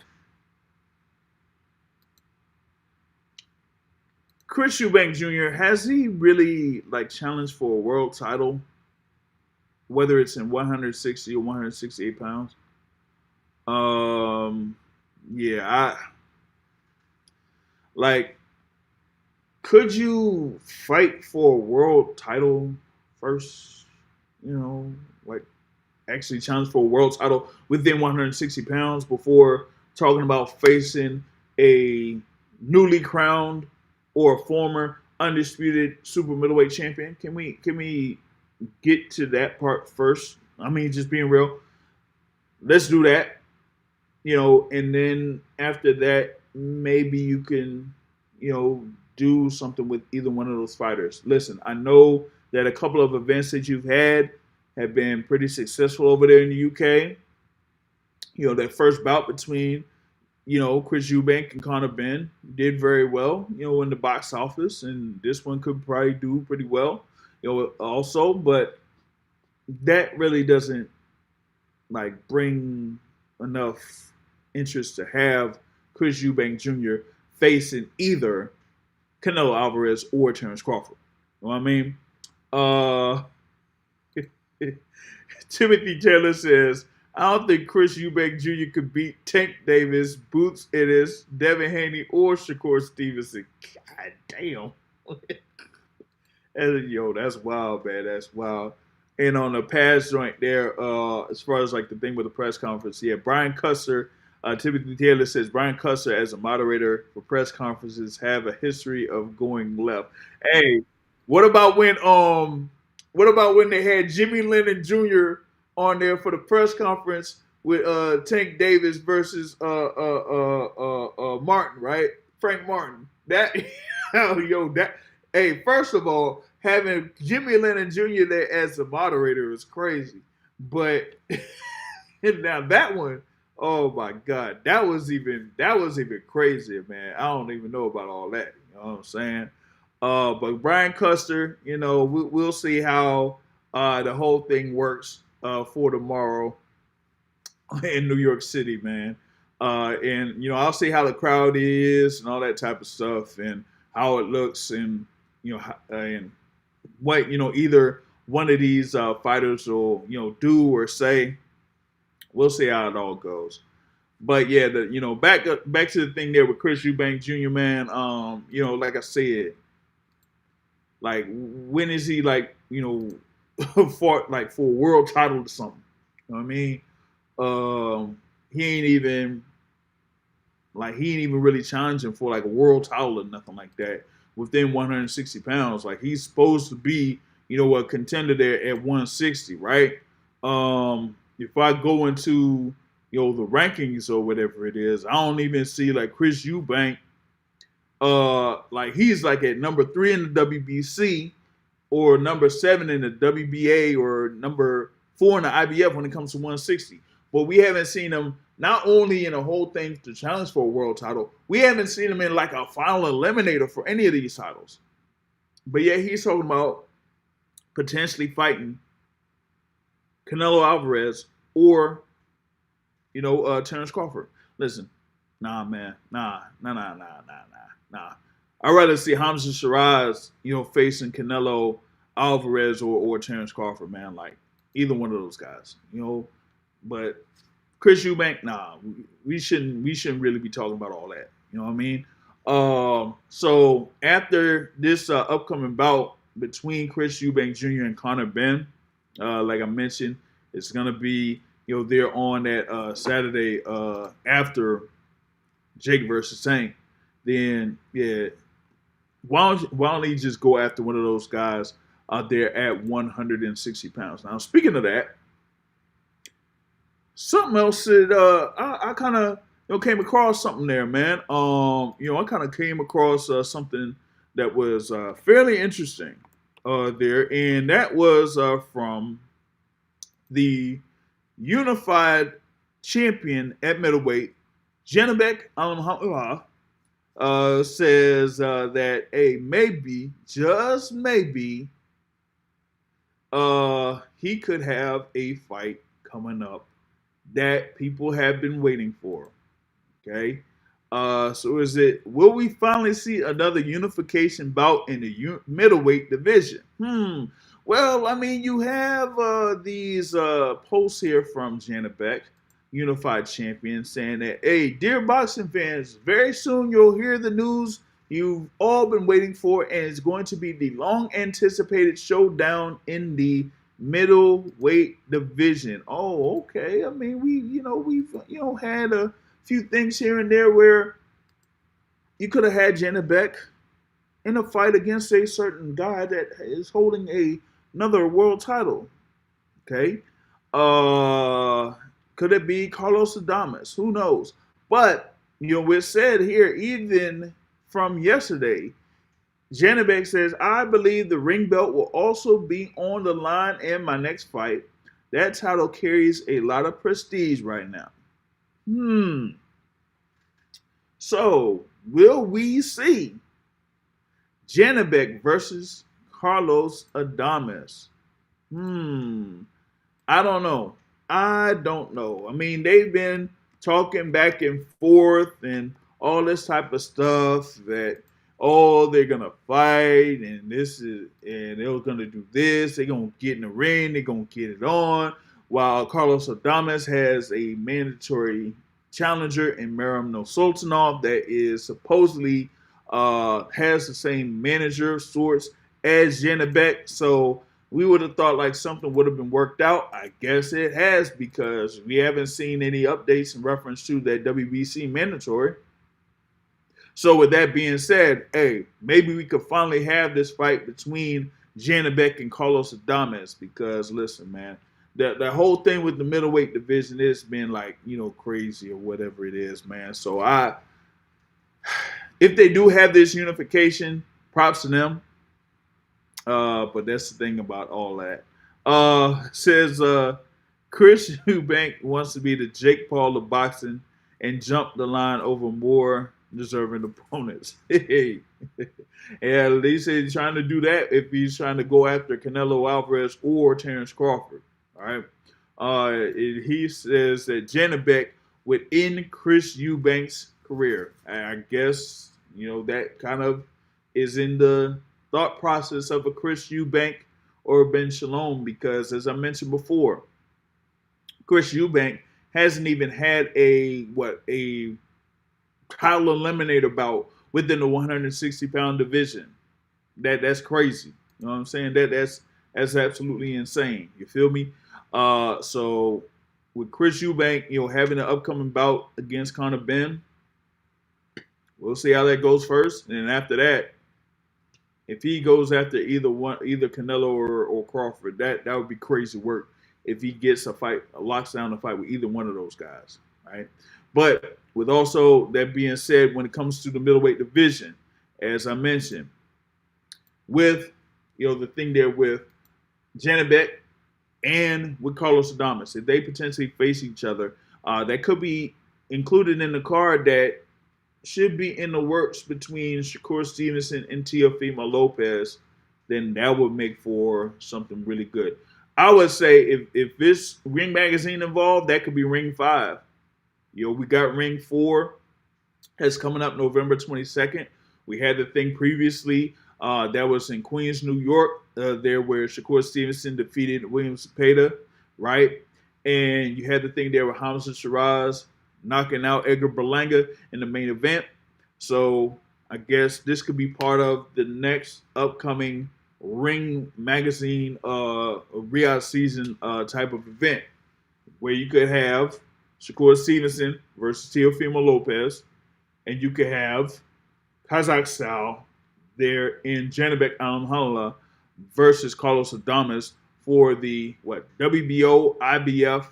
Speaker 1: Chris Eubank Jr., has he really challenged for a world title, whether it's in 160 or 168 pounds? Yeah, could you fight for a world title first? Actually challenge for a world title within 160 pounds before talking about facing a newly crowned or a former undisputed super middleweight champion? Can we get to that part first? I mean, just being real. Let's do that. And then after that, maybe you can, do something with either one of those fighters. Listen, I know that a couple of events that you've had have been pretty successful over there in the UK. That first bout between, Chris Eubank and Conor Benn did very well, in the box office, and this one could probably do pretty well, also, but that really doesn't like bring enough interest to have Chris Eubank Jr. facing either Canelo Alvarez or Terence Crawford. You know what I mean? Uh, Timothy Taylor says, I don't think Chris Eubank Jr. could beat Tank Davis, Boots Ennis, Devin Haney, or Shakur Stevenson. God damn. Yo, that's wild, man. That's wild. And on the pass joint there, as far as like the thing with the press conference, yeah, Brian Cusser, Timothy Taylor says Brian Cusser as a moderator for press conferences have a history of going left. Hey, what about when they had Jimmy Lennon Jr. on there for the press conference with Tank Davis versus Martin, right? Frank Martin. That yo, that hey, first of all, having Jimmy Lennon Jr. there as the moderator is crazy. But now that one, oh my God, that was even crazier, man. I don't even know about all that. You know what I'm saying? But Brian Custer, you know, we'll see how the whole thing works for tomorrow in New York City, man. And you know, I'll see how the crowd is and all that type of stuff, and how it looks, and you know, and what either one of these fighters will do or say. We'll see how it all goes. But yeah, back to the thing there with Chris Eubank Jr. Man. Like I said, like when is he for a world title or something? You know what I mean? He ain't even really challenging for like a world title or nothing like that within 160 pounds. Like he's supposed to be, a contender there at 160, right? If I go into the rankings or whatever it is, I don't even see like Chris Eubank. Like he's like at number 3 in the WBC or number 7 in the WBA or number 4 in the IBF when it comes to 160. But we haven't seen him not only in a whole thing to challenge for a world title, we haven't seen him in like a final eliminator for any of these titles. But yeah, he's talking about potentially fighting Canelo Alvarez or, Terence Crawford. Listen, nah, man, nah. I'd rather see Hamza Shiraz, facing Canelo Alvarez or Terence Crawford, man. Like either one of those guys, But Chris Eubank, nah, we shouldn't really be talking about all that. You know what I mean? So after this upcoming bout between Chris Eubank Jr. and Conor Benn, like I mentioned, it's gonna be there on that Saturday after Jake versus Tank. Then yeah, why don't he just go after one of those guys out there at 160 pounds? Now speaking of that, something else that I kind of came across something there, man. I kind of came across something that was fairly interesting there, and that was from the unified champion at middleweight, Janibek Alimhamdulillah, says that maybe, just maybe, he could have a fight coming up that people have been waiting for. Okay, so will we finally see another unification bout in the middleweight division? Well, I mean, you have these posts here from Janibek, unified champion, saying that, hey, dear boxing fans, very soon you'll hear the news you've all been waiting for, and it's going to be the long-anticipated showdown in the middleweight division. Oh, okay. I mean, we've had a few things here and there where you could have had Janibek in a fight against a certain guy that is holding another world title. Okay. Could it be Carlos Adames? Who knows? But, we're said here, even from yesterday, Janibek says, I believe the ring belt will also be on the line in my next fight. That title carries a lot of prestige right now. So, will we see Janibek versus Carlos Adames? I don't know. I don't know. I mean, they've been talking back and forth and all this type of stuff that oh they're gonna fight and this is and they're gonna do this. They're gonna get in the ring. They're gonna get it on. While Carlos Adames has a mandatory challenger in Merab Sultanov that is supposedly has the same manager of sorts as Janibek. So we would have thought like something would have been worked out. I guess it has because we haven't seen any updates in reference to that WBC mandatory. So with that being said, hey, maybe we could finally have this fight between Janibek and Carlos Adames because listen, man, the whole thing with the middleweight division is been like, crazy or whatever it is, man. So if they do have this unification, props to them. But that's the thing about all that. Says Chris Eubank wants to be the Jake Paul of boxing and jump the line over more deserving opponents. Yeah, they say he's trying to do that if he's trying to go after Canelo Alvarez or Terence Crawford. All right. He says that Janibek would end Chris Eubank's career. I guess that kind of is in the thought process of a Chris Eubank or Ben Shalom because, as I mentioned before, Chris Eubank hasn't even had a title eliminator bout within the 160-pound division. That's crazy. You know what I'm saying? That's absolutely insane. You feel me? So with Chris Eubank, having an upcoming bout against Conor Benn, we'll see how that goes first, and then after that, if he goes after either Canelo or Crawford, that would be crazy work. If he gets locks down a fight with either one of those guys, right? But with also that being said, when it comes to the middleweight division, as I mentioned, with the thing there with Janibek and with Carlos Adames, if they potentially face each other, that could be included in the card that should be in the works between Shakur Stevenson and Teofimo Lopez, then that would make for something really good. I would say if this Ring Magazine involved, that could be Ring 5. We got Ring 4 that's coming up November 22nd. We had the thing previously that was in Queens, New York, there where Shakur Stevenson defeated William Zepeda, right? And you had the thing there with Hamza Shiraz knocking out Edgar Berlanga in the main event. So I guess this could be part of the next upcoming Ring Magazine Riyadh season type of event where you could have Shakur Stevenson versus Teofimo Lopez, and you could have Kazakh style there in Janibek Alhamdulillah versus Carlos Adames for the WBO, IBF,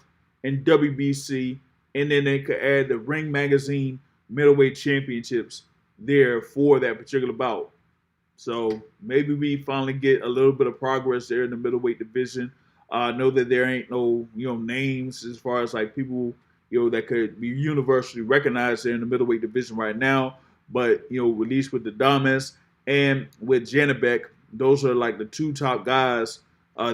Speaker 1: and WBC. And then they could add the Ring Magazine middleweight championships there for that particular bout. So maybe we finally get a little bit of progress there in the middleweight division. I know that there ain't no names as far as like people that could be universally recognized there in the middleweight division right now. But at least with the Adames and with Janibek, those are like the two top guys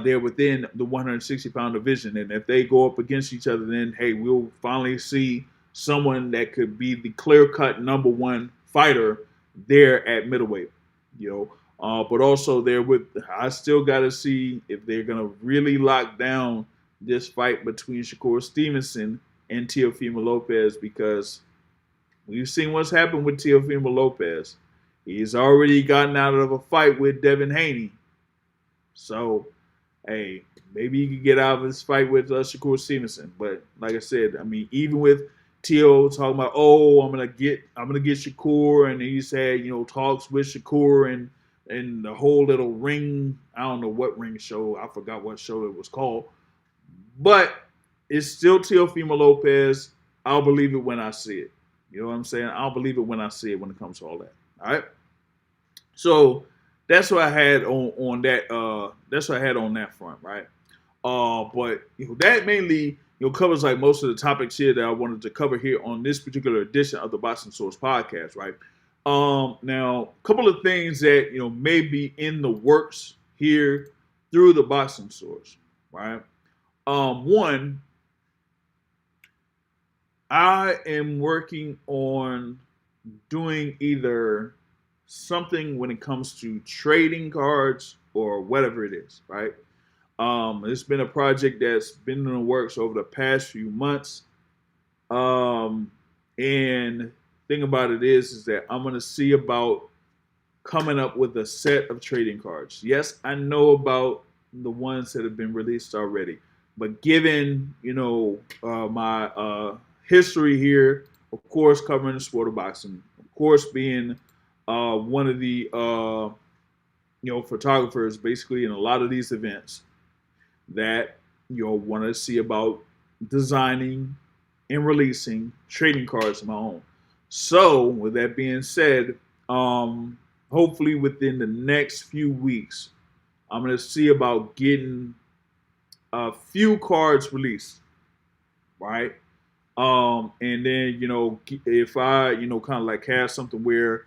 Speaker 1: they're within the 160-pound division. And if they go up against each other, then, hey, we'll finally see someone that could be the clear-cut number one fighter there at middleweight. But also I still got to see if they're going to really lock down this fight between Shakur Stevenson and Teofimo Lopez because we've seen what's happened with Teofimo Lopez. He's already gotten out of a fight with Devin Haney. So, hey, maybe he could get out of this fight with Shakur Stevenson. But like I said, I mean, even with Teo talking about, I'm gonna get Shakur, and he said, talks with Shakur and the whole little ring. I don't know what ring show. I forgot what show it was called. But it's still Teofimo Lopez. I'll believe it when I see it. You know what I'm saying? I'll believe it when I see it when it comes to all that. All right. So that's what I had on that. That's what I had on that front, right? But that mainly covers like most of the topics here that I wanted to cover here on this particular edition of the Boxing Source podcast, right? Now, a couple of things that may be in the works here through the Boxing Source, right? One, I am working on doing either something when it comes to trading cards or whatever it is, right? It's been a project that's been in the works over the past few months. Um, and thing about it is that I'm gonna see about coming up with a set of trading cards. Yes, I know about the ones that have been released already, but given my history here, of course, covering the sport of boxing, of course, being one of the photographers, basically in a lot of these events, that want to see about designing and releasing trading cards of my own. So, with that being said, hopefully within the next few weeks, I'm going to see about getting a few cards released, right? And then, if I, kind of like have something where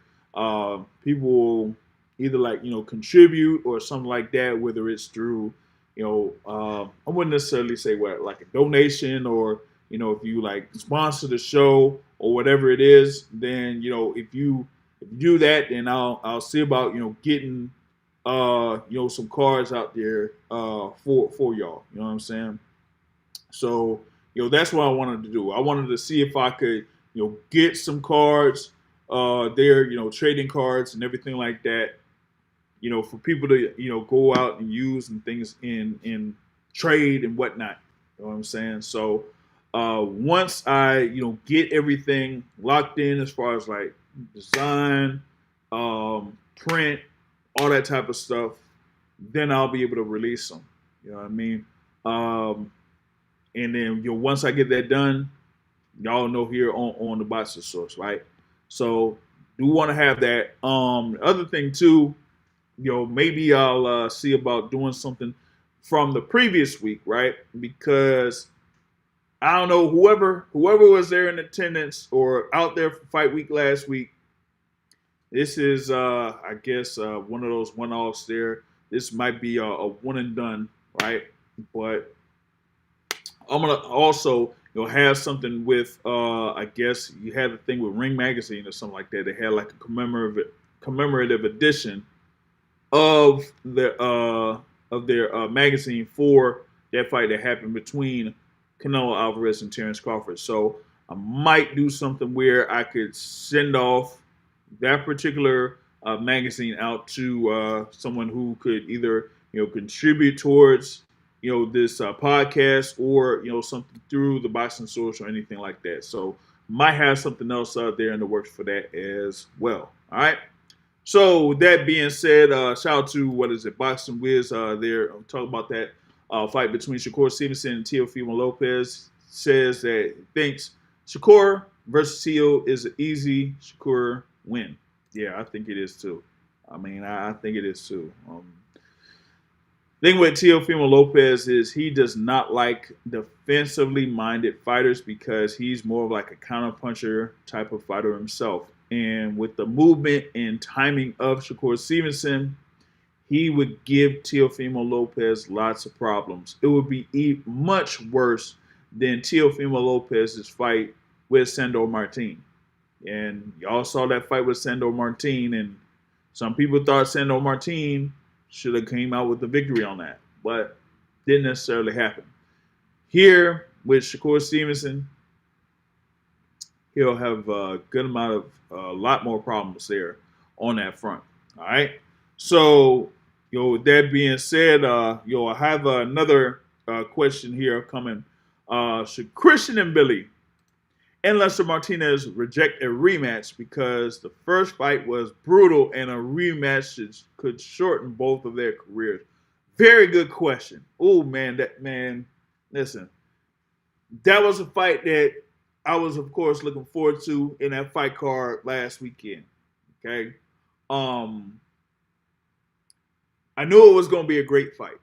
Speaker 1: people will either like, contribute or something like that, whether it's through, I wouldn't necessarily say what, like a donation or, if you like sponsor the show or whatever it is, then, if you do that, then I'll see about, getting, some cards out there for y'all. You know what I'm saying? So, that's what I wanted to do. I wanted to see if I could, get some cards there, trading cards and everything like that, for people to, go out and use and things in trade and whatnot. You know what I'm saying? So, once I, get everything locked in as far as like design, print, all that type of stuff, then I'll be able to release them. You know what I mean? And then once I get that done, y'all know here on the Boxer Source, right? So do want to have that. The other thing too, maybe I'll see about doing something from the previous week, right? Because I don't know, whoever was there in attendance or out there for fight week last week, this is I guess one of those one-offs there. This might be a one and done, right? But I'm gonna also have something with I guess you had a thing with Ring Magazine or something like that. They had like a commemorative edition of their magazine for that fight that happened between Canelo Alvarez and Terence Crawford. So I might do something where I could send off that particular magazine out to someone who could either contribute towards this podcast or something through the Boxing Source or anything like that. So might have something else out there in the works for that as well. All right. So with that being said, shout out to Boxing Wiz there. Talk about that fight between Shakur Stevenson and Teofimo Lopez. Says that thinks Shakur versus Teo is an easy Shakur win. Yeah, I think it is too. I mean, I think it is too. Thing with Teofimo Lopez is he does not like defensively minded fighters because he's more of like a counterpuncher type of fighter himself. And with the movement and timing of Shakur Stevenson, he would give Teofimo Lopez lots of problems. It would be much worse than Teofimo Lopez's fight with Sandor Martin. And y'all saw that fight with Sandor Martin, and some people thought Sandor Martin should have came out with the victory on that, but didn't necessarily happen. Here with Shakur Stevenson, he'll have a good amount of a lot more problems there on that front. All right. So, with that being said, I have another question here coming. Should Christian and Billy and Lester Martinez reject a rematch because the first fight was brutal and a rematch could shorten both of their careers? Very good question. Oh man, listen, that was a fight that I was, of course, looking forward to in that fight card last weekend. Okay, I knew it was going to be a great fight,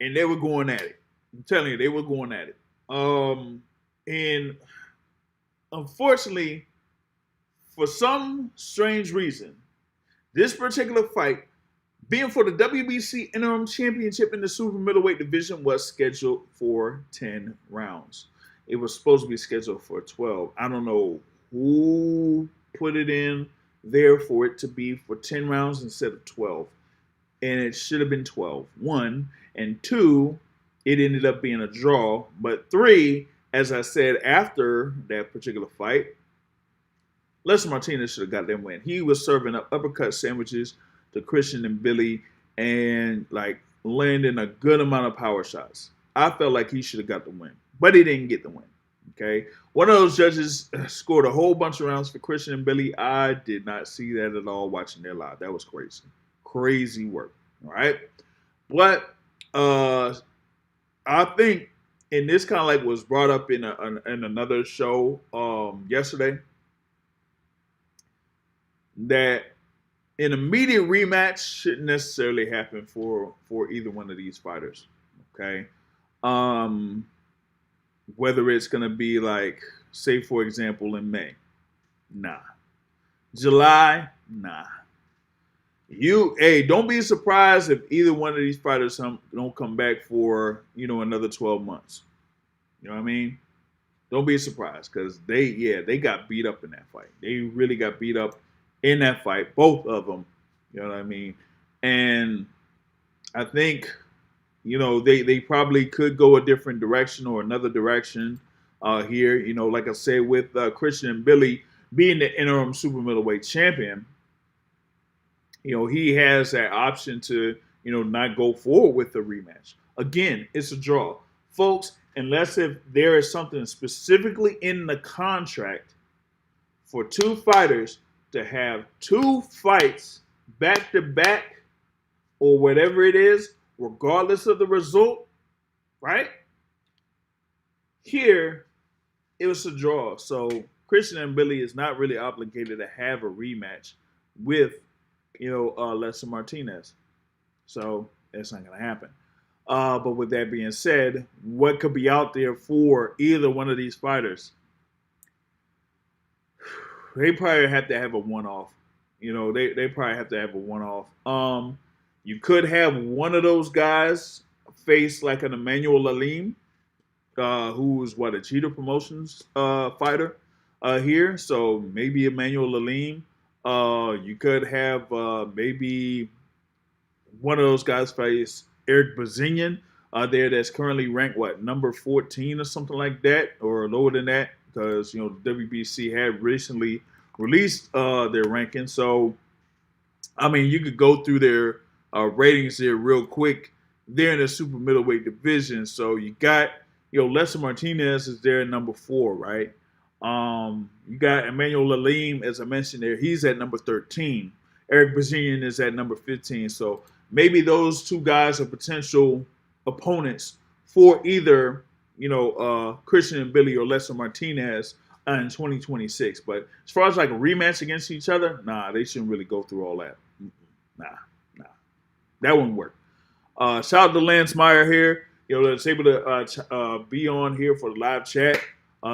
Speaker 1: and they were going at it. I'm telling you, they were going at it. And unfortunately, for some strange reason, this particular fight, being for the WBC interim championship in the super middleweight division, was scheduled for 10 rounds. it was supposed to be scheduled for 12. I don't know who put it in there for it to be for 10 rounds instead of 12. And it should have been 12. One. And two, it ended up being a draw. But three, as I said after that particular fight, Lester Martinez should have got that win. He was serving up uppercut sandwiches to Christian and Billy and like landing a good amount of power shots. I felt like he should have got the win, but he didn't get the win. Okay. One of those judges scored a whole bunch of rounds for Christian and Billy. I did not see that at all watching their live. That was crazy. Crazy work. All right. But I think, and this kind of like was brought up in another show yesterday, that an immediate rematch shouldn't necessarily happen for either one of these fighters. Okay. Whether it's going to be like, say, for example, in May. Nah. July? Nah. Don't be surprised if either one of these fighters don't come back for, another 12 months. You know what I mean? Don't be surprised because they got beat up in that fight. They really got beat up in that fight, both of them. You know what I mean? And I think, they probably could go a different direction or another direction here. Like I said, with Christian and Billy being the interim super middleweight champion, he has that option to, not go forward with the rematch. Again, it's a draw. Folks, unless if there is something specifically in the contract for two fighters to have two fights back to back or whatever it is, regardless of the result, right? Here, it was a draw. So Christian and Billy is not really obligated to have a rematch with, Lester Martinez. So that's not going to happen. But with that being said, what could be out there for either one of these fighters? They probably have to have a one-off. They probably have to have a one-off. You could have one of those guys face like an Emmanuel Alim, who's a Cheetah Promotions fighter here. So maybe Emmanuel Alim. You could have maybe one of those guys face Eric Bazinian there that's currently ranked, number 14 or something like that, or lower than that, because, the WBC had recently released their rankings. So, I mean, you could go through their ratings there real quick. They're in the super middleweight division. So you got, Lester Martinez is there at number 4, right? You got Emmanuel Alim, as I mentioned there. He's at number 13. Eric Bazinian is at number 15. So maybe those two guys are potential opponents for either, Christian and Billy or Lester Martinez in 2026. But as far as like a rematch against each other, nah, they shouldn't really go through all that. Nah. That wouldn't work. Shout out to Lance Meyer here, that's able to be on here for the live chat.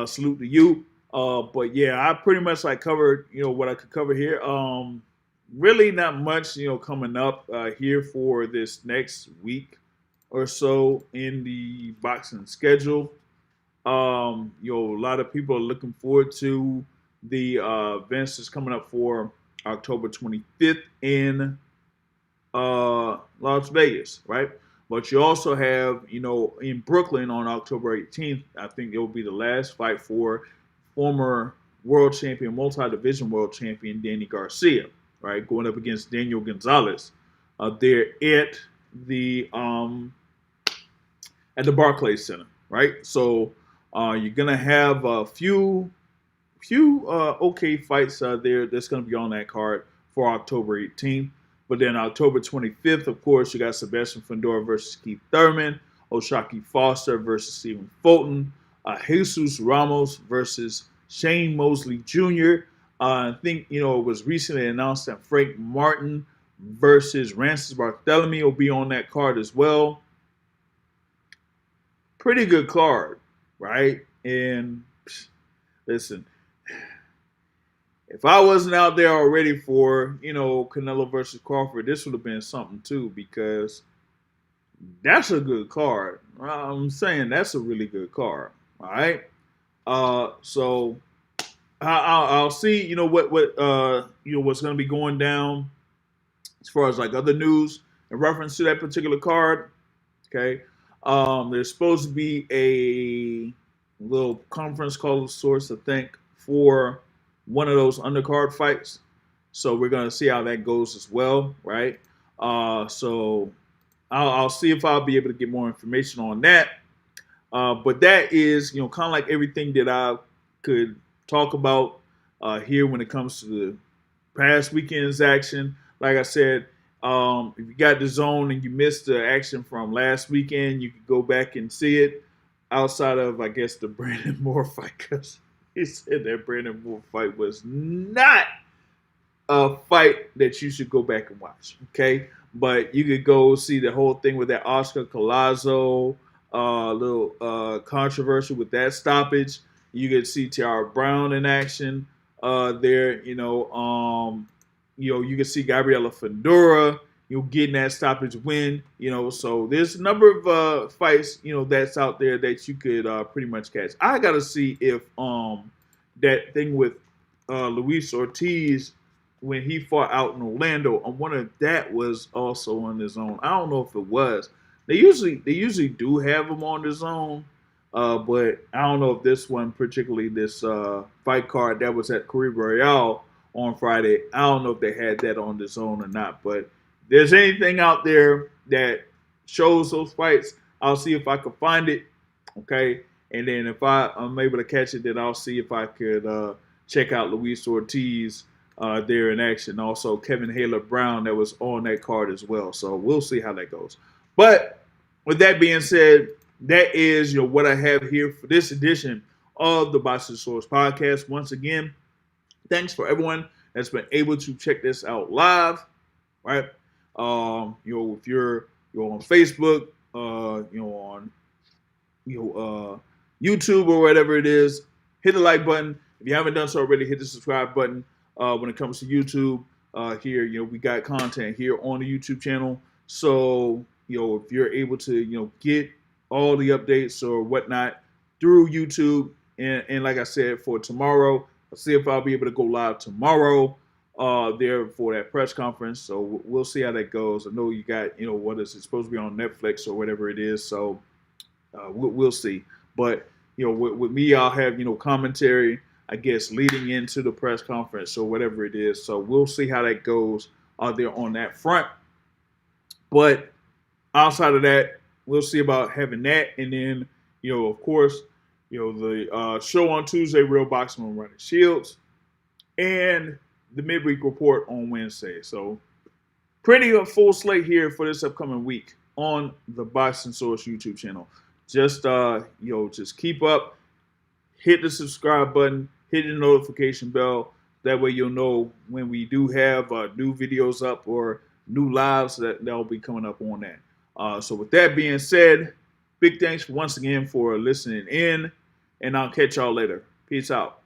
Speaker 1: Salute to you. But yeah, I pretty much covered, what I could cover here. Really not much, coming up here for this next week or so in the boxing schedule. A lot of people are looking forward to the events that's coming up for October 25th in Las Vegas, right? But you also have, in Brooklyn on October 18th, I think it will be the last fight for former world champion, multi-division world champion Danny Garcia, right? Going up against Daniel Gonzalez there at the Barclays Center, right? So you're gonna have a few okay fights there that's gonna be on that card for October 18th. But then October 25th, of course, you got Sebastian Fundora versus Keith Thurman, O'Shaquie Foster versus Stephen Fulton, Jesus Ramos versus Shane Mosley Jr. I think, it was recently announced that Frank Martin versus Rances Barthélemy will be on that card as well. Pretty good card, right? And listen, if I wasn't out there already for, Canelo versus Crawford, this would have been something too, because that's a good card. I'm saying that's a really good card. All right. So I'll see, what's going to be going down as far as like other news in reference to that particular card. Okay. There's supposed to be a little conference call of sorts, I think, for one of those undercard fights. So we're going to see how that goes as well, right? So I'll see if I'll be able to get more information on that. But that is, kind of like everything that I could talk about here when it comes to the past weekend's action. Like I said, if you got the zone and you missed the action from last weekend, you could go back and see it outside of, I guess, the Brandon Moore fight, because he said that Brandon Moore fight was not a fight that you should go back and watch, okay? But you could go see the whole thing with that Oscar Collazo, little controversy with that stoppage. You could see Tiara Brown in action there. You can see Gabriela Fedora, getting that stoppage win. So there's a number of fights, that's out there that you could pretty much catch. I gotta see if that thing with Luis Ortiz when he fought out in Orlando, I wonder if that was also on his own. I don't know if it was. They usually do have them on his own, but I don't know if this one, particularly this fight card that was at Caribe Royale on Friday, I don't know if they had that on the zone or not. But if there's anything out there that shows those fights, I'll see if I can find it. Okay, and then if I'm able to catch it, then I'll see if I could check out Luis Ortiz there in action. Also, Kevin Haler Brown that was on that card as well. So we'll see how that goes. But with that being said, that is what I have here for this edition of the Boxing Source podcast. Once again, thanks for everyone that's been able to check this out live. Right? If you're on Facebook, on YouTube or whatever it is, hit the like button. If you haven't done so already, hit the subscribe button. When it comes to YouTube, here, we got content here on the YouTube channel. So, if you're able to, get all the updates or whatnot through YouTube, and like I said, for tomorrow, I'll see if I'll be able to go live tomorrow there for that press conference. So we'll see how that goes. I know you got, what is it supposed to be on Netflix or whatever it is. So we'll see. But, with me, I'll have, commentary, I guess, leading into the press conference or whatever it is. So we'll see how that goes out there on that front. But outside of that, we'll see about having that. And then, of course, the show on Tuesday, Real Boxing with Ronnie Shields, and the midweek report on Wednesday. So pretty full slate here for this upcoming week on the Boxing Source YouTube channel. Just, just keep up, hit the subscribe button, hit the notification bell. That way you'll know when we do have new videos up or new lives that'll be coming up on that. So with that being said, big thanks once again for listening in, and I'll catch y'all later. Peace out.